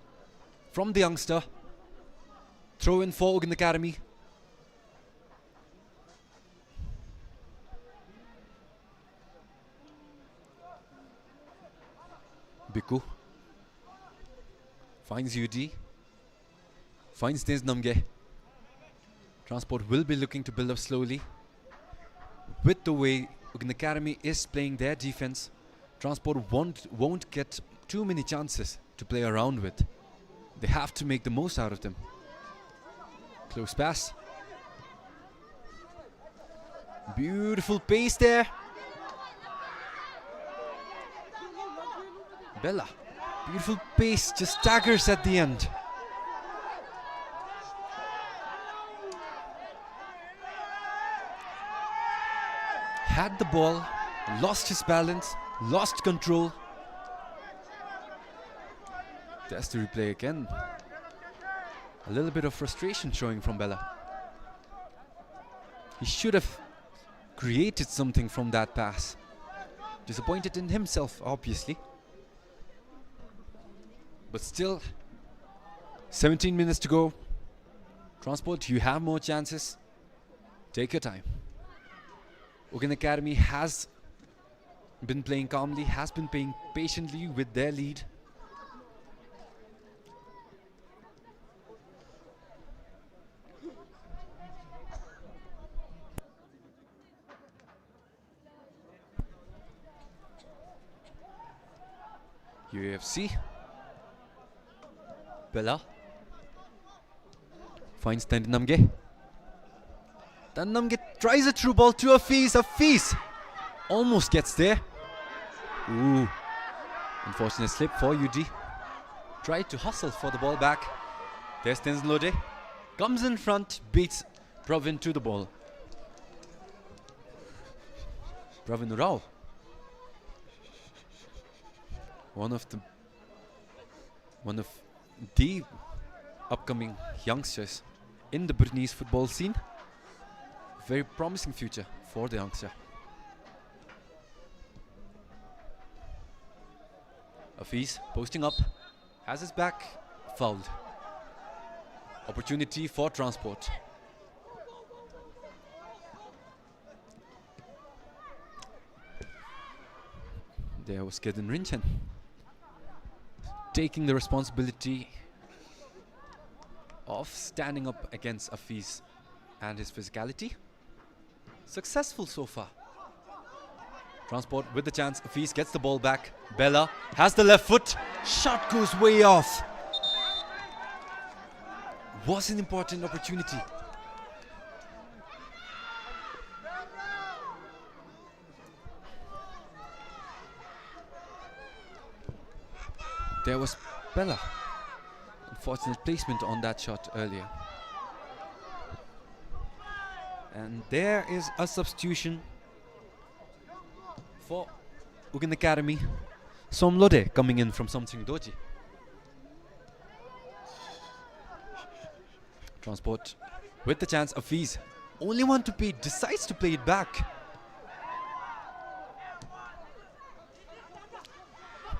from the youngster. Throw in for Uken Academy. Biku finds UD, finds Tenzin Namge. Transport will be looking to build up slowly. With the way Uken Academy is playing their defense, Transport won't get too many chances to play around with. They have to make the most out of them. Close pass. Beautiful pace there. Bella. Beautiful pace, just staggers at the end. Had the ball, lost his balance, lost control. There's the replay again. A little bit of frustration showing from Bella. He should have created something from that pass. Disappointed in himself, obviously. But still, 17 minutes to go. Transport, you have more chances. Take your time. Uken Academy has been playing calmly, has been playing patiently with their lead. UFC. Bella finds Tandinamge. Tandinamge tries a through ball to Hafiz. Hafiz almost gets there. Ooh, unfortunate slip for UG. Tried to hustle for the ball back. There's Tenzin Lode. Comes in front, beats Pravin to the ball. Pravin Rao, one of the upcoming youngsters in the Bhutanese football scene. Very promising future for the youngster. Hafiz posting up, has his back, fouled. Opportunity for transport. There was Kedin Rinchen taking the responsibility of standing up against Hafiz and his physicality. Successful so far. Transport with the chance. Hafiz gets the ball back. Bella has the left foot. Shot goes way off. Was an important opportunity. There was Bella. Unfortunate placement on that shot earlier. And there is a substitution for Uken Academy. Somlode coming in from Somsing Doji. Transport with the chance. Hafiz, only one to play, decides to play it back.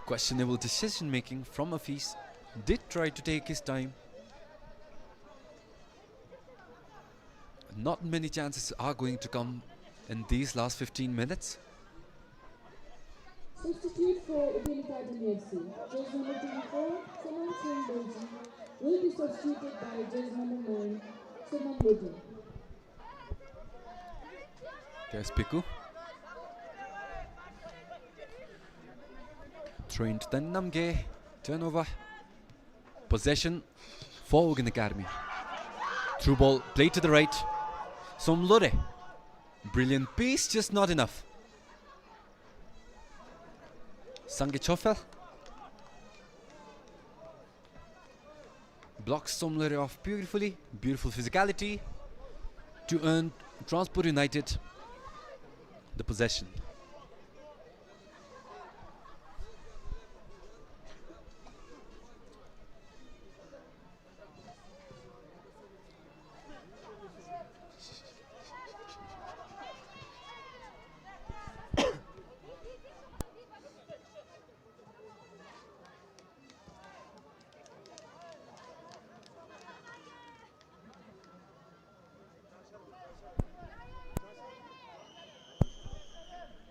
Questionable decision making from Hafiz. Did try to take his time. Not many chances are going to come in these last 15 minutes. Substitute for Uken Academy FC. Jersey number 24, Saman Singh Belgium, will be substituted by jersey number 9, Saman Lodi. There's Piku. Throw into Tandinamge. Turnover. Possession for Uken Academy. Through ball, play to the right. Somlode. Brilliant pace, just not enough. Sange Chofel blocks Somlode off beautifully. Beautiful physicality to earn Transport United the possession.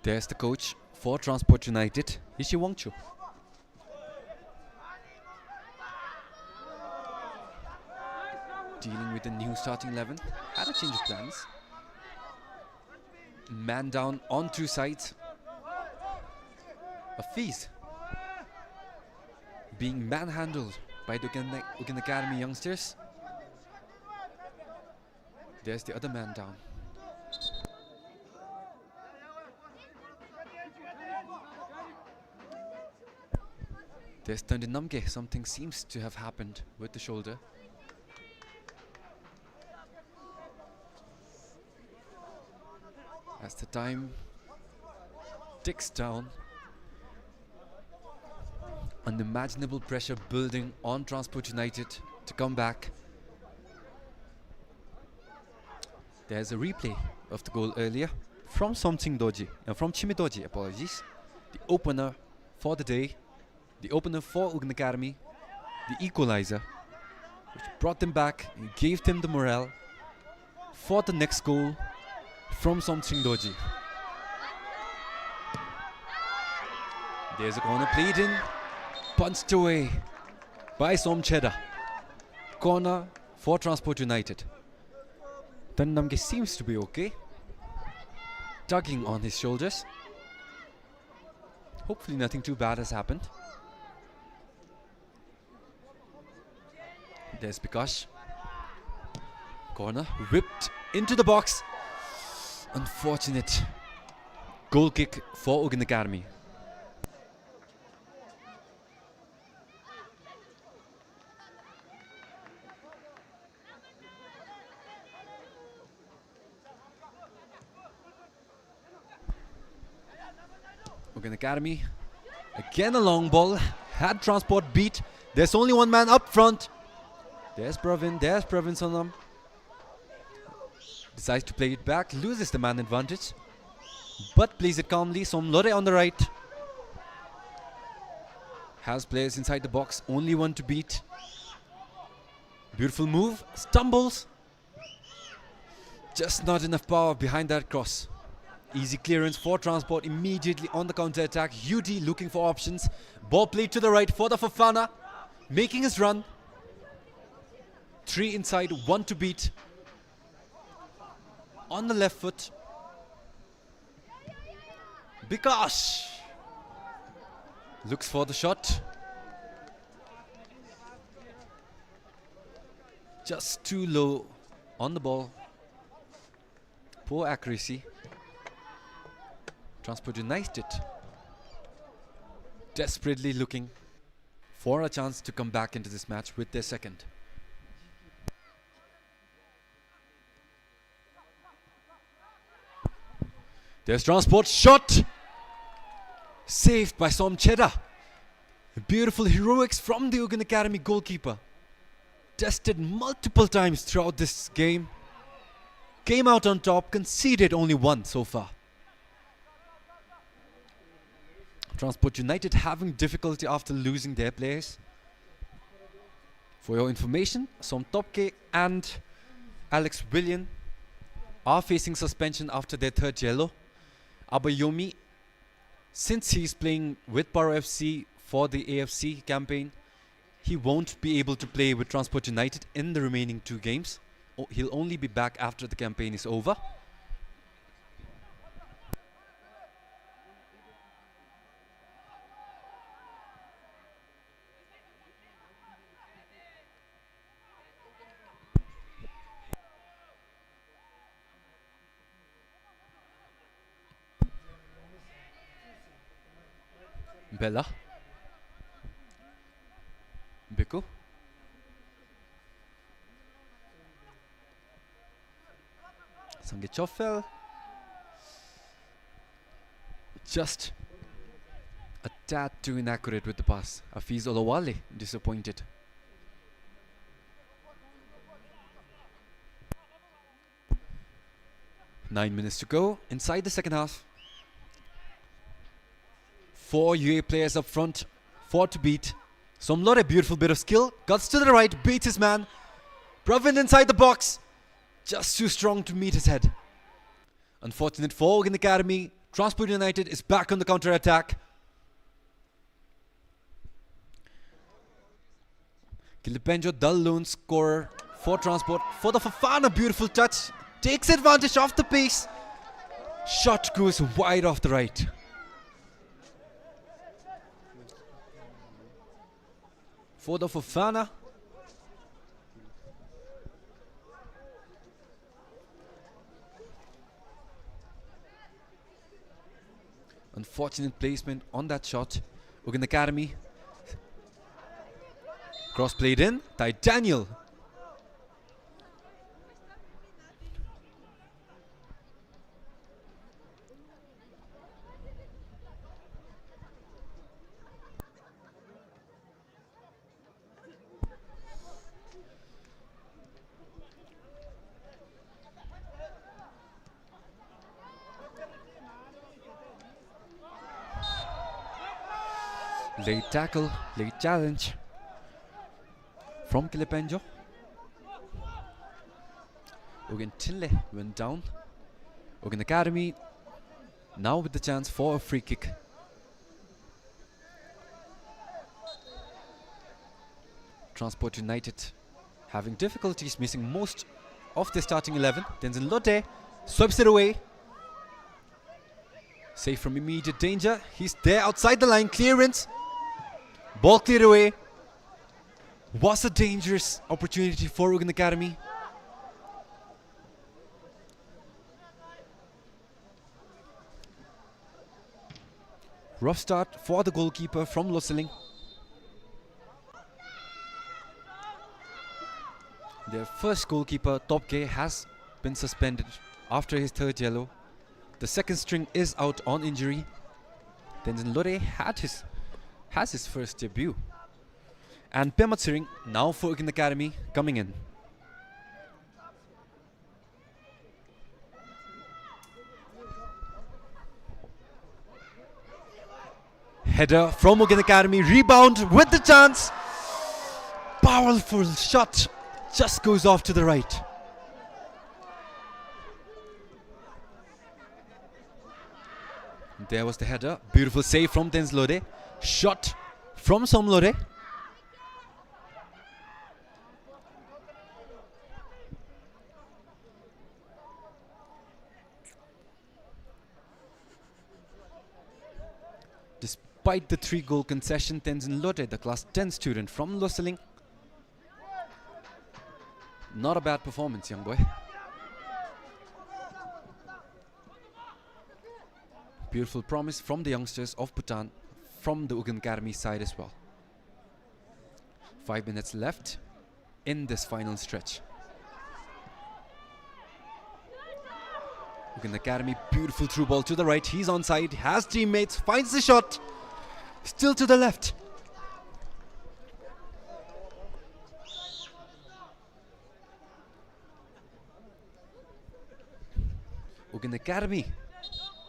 There's the coach for Transport United, Ishi Wangchu. Dealing with the new starting 11, had a change of plans. Man down on two sides. Hafiz being manhandled by the Uken Academy youngsters. There's the other man down. There's Tandinamge. Something seems to have happened with the shoulder. As the time ticks down, unimaginable pressure building on Transport United to come back. There's a replay of the goal earlier from Somsing Doji, from Chimidoji, apologies. The opener for the day. The opener for Uken Academy, the equalizer, which brought them back and gave them the morale for the next goal from Somsing Doji. There's a corner played in. Punched away by Som Cheddar. Corner for Transport United. Tandamge seems to be okay. Tugging on his shoulders. Hopefully nothing too bad has happened. There's Bikash. Corner whipped into the box. Unfortunate goal kick for Uken Academy. Uken Academy. Again a long ball. Had Transport beat. There's only one man up front. There's Pravin Sonam. Decides to play it back. Loses the man advantage. But plays it calmly. Somlore on the right. Has players inside the box. Only one to beat. Beautiful move. Stumbles. Just not enough power behind that cross. Easy clearance for Transport immediately on the counter attack. UD looking for options. Ball played to the right for the Fofana. Making his run. 3 inside, 1 to beat. On the left foot. Bikash looks for the shot. Just too low on the ball. Poor accuracy. Transport United desperately looking for a chance to come back into this match with their second. There's Transport shot. Saved by Som Cheddar. Beautiful heroics from the Uken Academy goalkeeper. Tested multiple times throughout this game. Came out on top, conceded only 1 so far. Transport United having difficulty after losing their players. For your information, Som Topke and Alex Willian are facing suspension after their 3rd yellow. Abayomi, since he's playing with Paro FC for the AFC campaign, he won't be able to play with Transport United in the remaining 2 games. He'll only be back after the campaign is over. Bella. Biko. Sangichov fell. Just a tad too inaccurate with the pass. Afiz Olawale disappointed. Nine minutes to go inside the second half. 4 UA players up front, 4 to beat. Somlore, beautiful bit of skill. Cuts to the right, beats his man. Pravin inside the box. Just too strong to meet his head. Unfortunate for Uken Academy. Transport United is back on the counter attack. Kilipenjo, dull lone scorer for Transport. For the Fofana, beautiful touch. Takes advantage of the pace. Shot goes wide off the right. For the Fofana. Unfortunate placement on that shot. Uken Academy. Cross played in. Ty Daniel. Late tackle, late challenge from Kilipenjo. Ugen Tinle went down. Uken Academy now with the chance for a free kick. Transport United having difficulties, missing most of their starting 11. Tenzin Lode swipes it away. Safe from immediate danger. He's there outside the line. Clearance. Ball cleared away. Was a dangerous opportunity for Uken Academy. Rough start for the goalkeeper from Loseling. Their first goalkeeper, Topke, has been suspended after his third yellow. The second string is out on injury. Tenzin Lore has his first debut. And Pematsiring now for Uken Academy coming in. Header from Uken Academy, rebound with the chance. Powerful shot, just goes off to the right. There was the header, beautiful save from Tenzin Lore. Shot from Somlore. Despite the 3-goal concession, Tenzin Lore, the class 10 student from Loseling. Not a bad performance, young boy. Beautiful promise from the youngsters of Bhutan, from the Uken Academy side as well. 5 minutes left in this final stretch. Uken Academy, beautiful through ball to the right. He's onside, has teammates, finds the shot. Still to the left. Uken Academy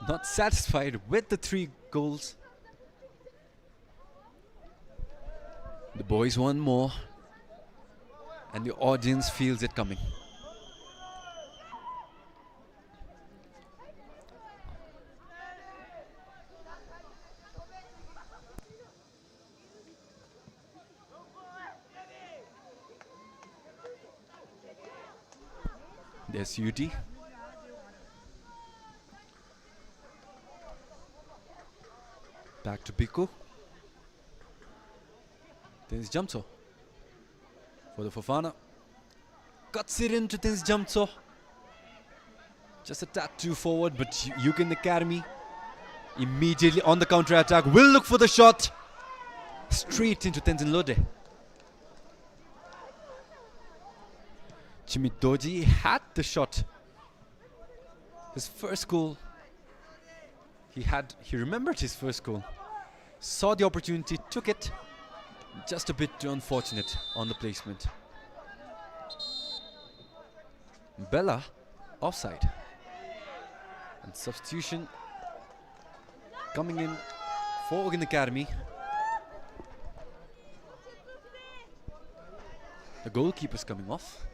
not satisfied with the 3 goals. The boys want more, and the audience feels it coming. There's UT. Back to Piku. There's Jamso. For the Fofana. Cuts it into this Jamso. Just a tad too forward, but Uken Academy immediately on the counter attack will look for the shot. Straight into Tenzin Lode. Chimidoji had the shot. His first goal. He remembered his first goal. Saw the opportunity, took it. Just a bit too unfortunate on the placement. Bella offside. And substitution coming in for Uken Academy. The goalkeeper's coming off.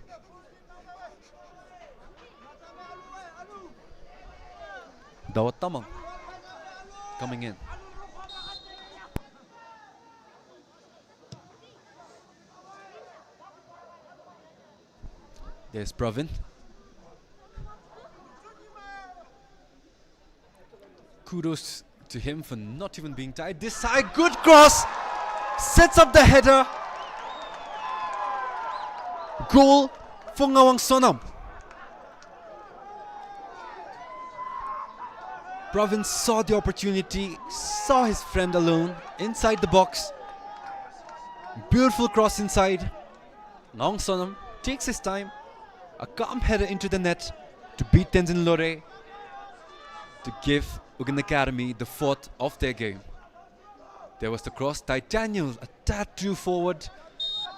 Dawat Tamang coming in. There's Pravin. Kudos to him for not even being tied. This side, good cross. Sets up the header. Goal for Ngawang Sonam. Pravin saw the opportunity, saw his friend alone inside the box. Beautiful cross inside. Ngawang Sonam takes his time. A calm header into the net to beat Tenzin Lore, to give Uken Academy the 4th of their game. There was the cross. Titanial, a tad too forward.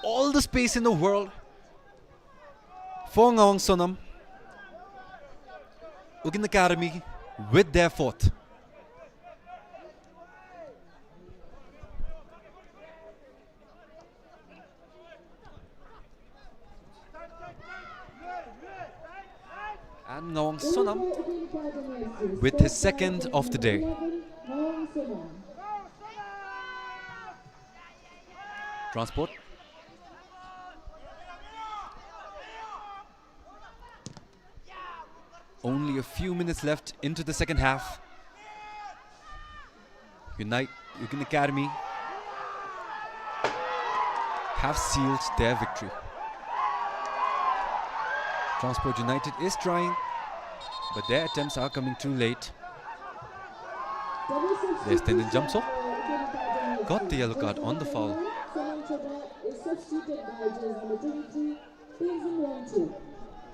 All the space in the world for Ngawang Sonam. Uken Academy with their 4th. And Ngawang Sonam with his 2nd of the day. Transport only a few minutes left into the second half. Uken Academy have sealed their victory. Transport United is trying, but their attempts are coming too late. There's Tendon Jamso. Got the yellow card on the foul. Is substituted by jersey number 23, Tenzin Wangchu.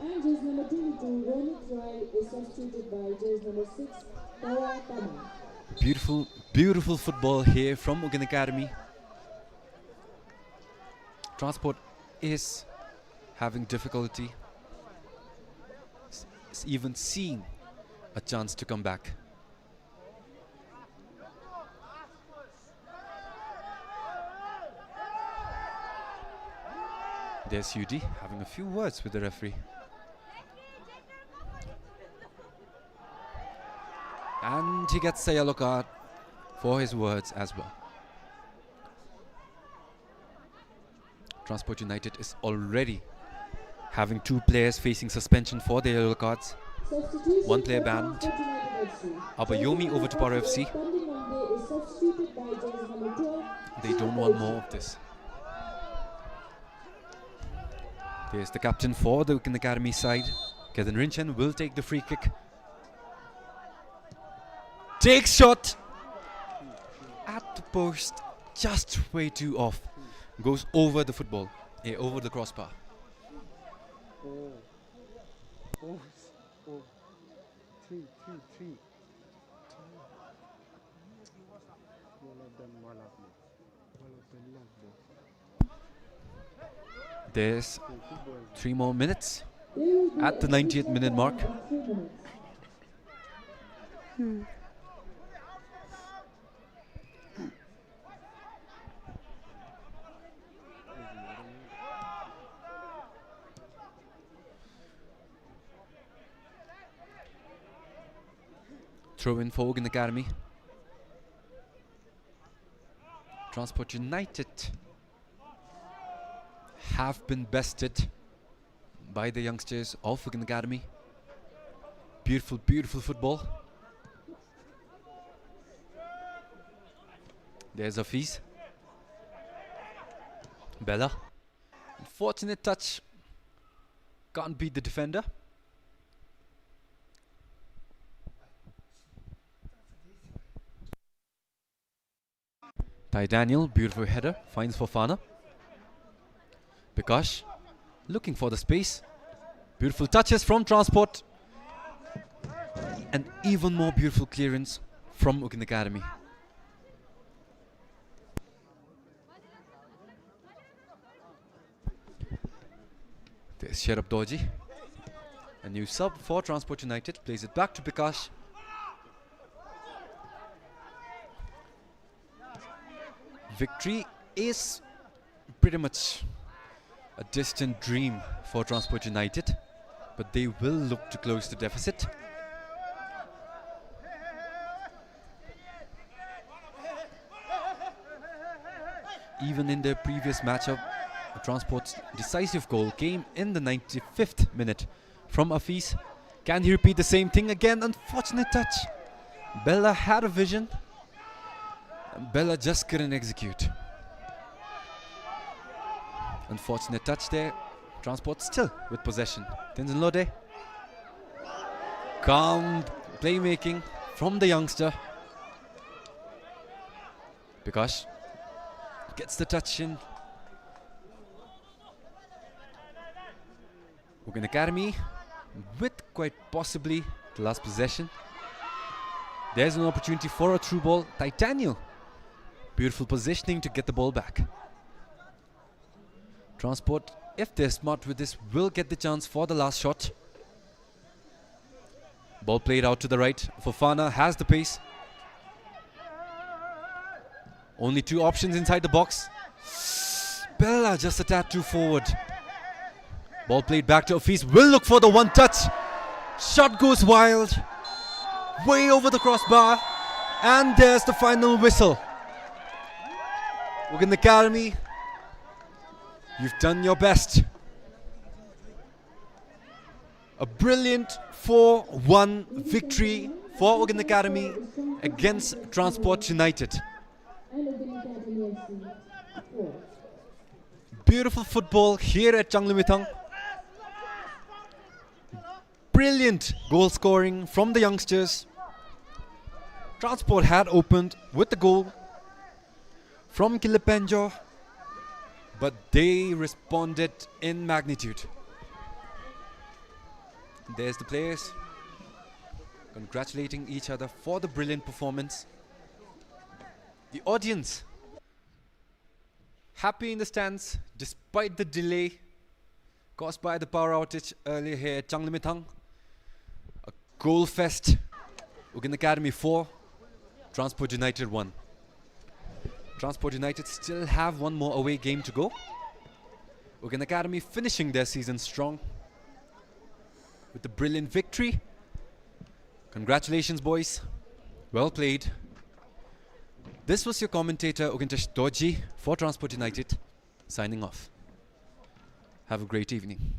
And jersey number 22, Ronit Rai is substituted by jersey number 6, Tawa Tama. Beautiful, beautiful football here from Uken Academy. Transport is having difficulty even seeing a chance to come back. There's UD having a few words with the referee. And he gets a yellow card for his words as well. Transport United is already having 2 players facing suspension for their yellow cards. 1 player banned. Abayomi over to Paro FC. They don't want more of this. There's the captain for the Uken Academy side. Kevin Rinchen will take the free kick. Takes shot at the post, just way too off. Goes over the football, over the crossbar. Oh. 3. There's 3 more minutes at the 90th minute mark. Throw in for Uken Academy. Transport United have been bested by the youngsters of Uken Academy. Beautiful, beautiful football. There's Hafiz. Bella. Unfortunate touch. Can't beat the defender. Ty Daniel, beautiful header, finds Fofana. Bikash, looking for the space. Beautiful touches from Transport. And even more beautiful clearance from Uken Academy. There's Sherab Doji. A new sub for Transport United. Plays it back to Bikash. Victory is pretty much a distant dream for Transport United, but they will look to close the deficit. Even in their previous matchup, Transport's decisive goal came in the 95th minute from Hafiz. Can he repeat the same thing again? Unfortunate touch. Bella had a vision. Bella just couldn't execute. Unfortunate touch there. Transport still with possession. Tenzin Lode. Calm playmaking from the youngster. Bikash gets the touch in. Uken Academy with quite possibly the last possession. There's an opportunity for a through ball. Titanial. Beautiful positioning to get the ball back. Transport, if they're smart with this, will get the chance for the last shot. Ball played out to the right. Fofana has the pace. Only 2 options inside the box. Bella just a tad too forward. Ball played back to Hafiz. Will look for the one touch. Shot goes wild. Way over the crossbar. And there's the final whistle. Uken Academy, you've done your best. A brilliant 4-1 victory for Uken Academy against Transport United. And Uken Academy FC 4. Beautiful football here at Changlumitang. Brilliant goal scoring from the youngsters. Transport had opened with the goal from Kilipenjo, but they responded in magnitude. There's the players congratulating each other for the brilliant performance. The audience happy in the stands despite the delay caused by the power outage earlier here at Changlumitang. A goal fest. Uken Academy 4, Transport United 1. Transport United still have one more away game to go. Uken Academy finishing their season strong with a brilliant victory. Congratulations, boys. Well played. This was your commentator, Ugentesh Doji, for Transport United, signing off. Have a great evening.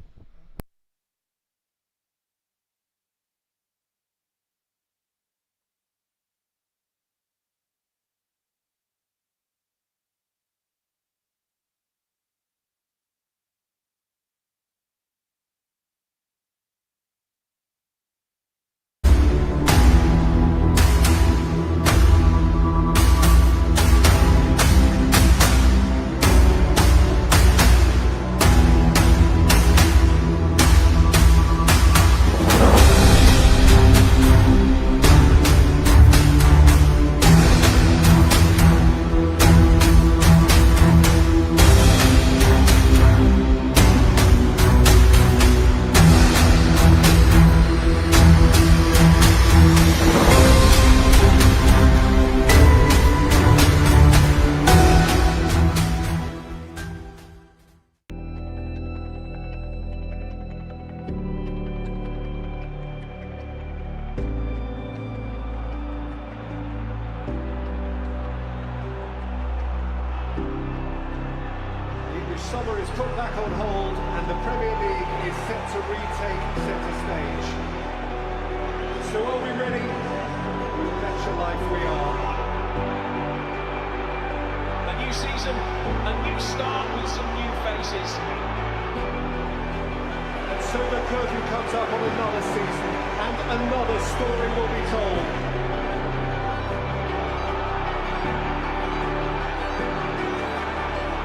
Summer is put back on hold and the Premier League is set to retake centre stage. So are we ready? With Lecture Life we are. A new season, a new start with some new faces. And so the curtain comes up on another season and another story will be told.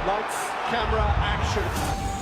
Lights, camera, action.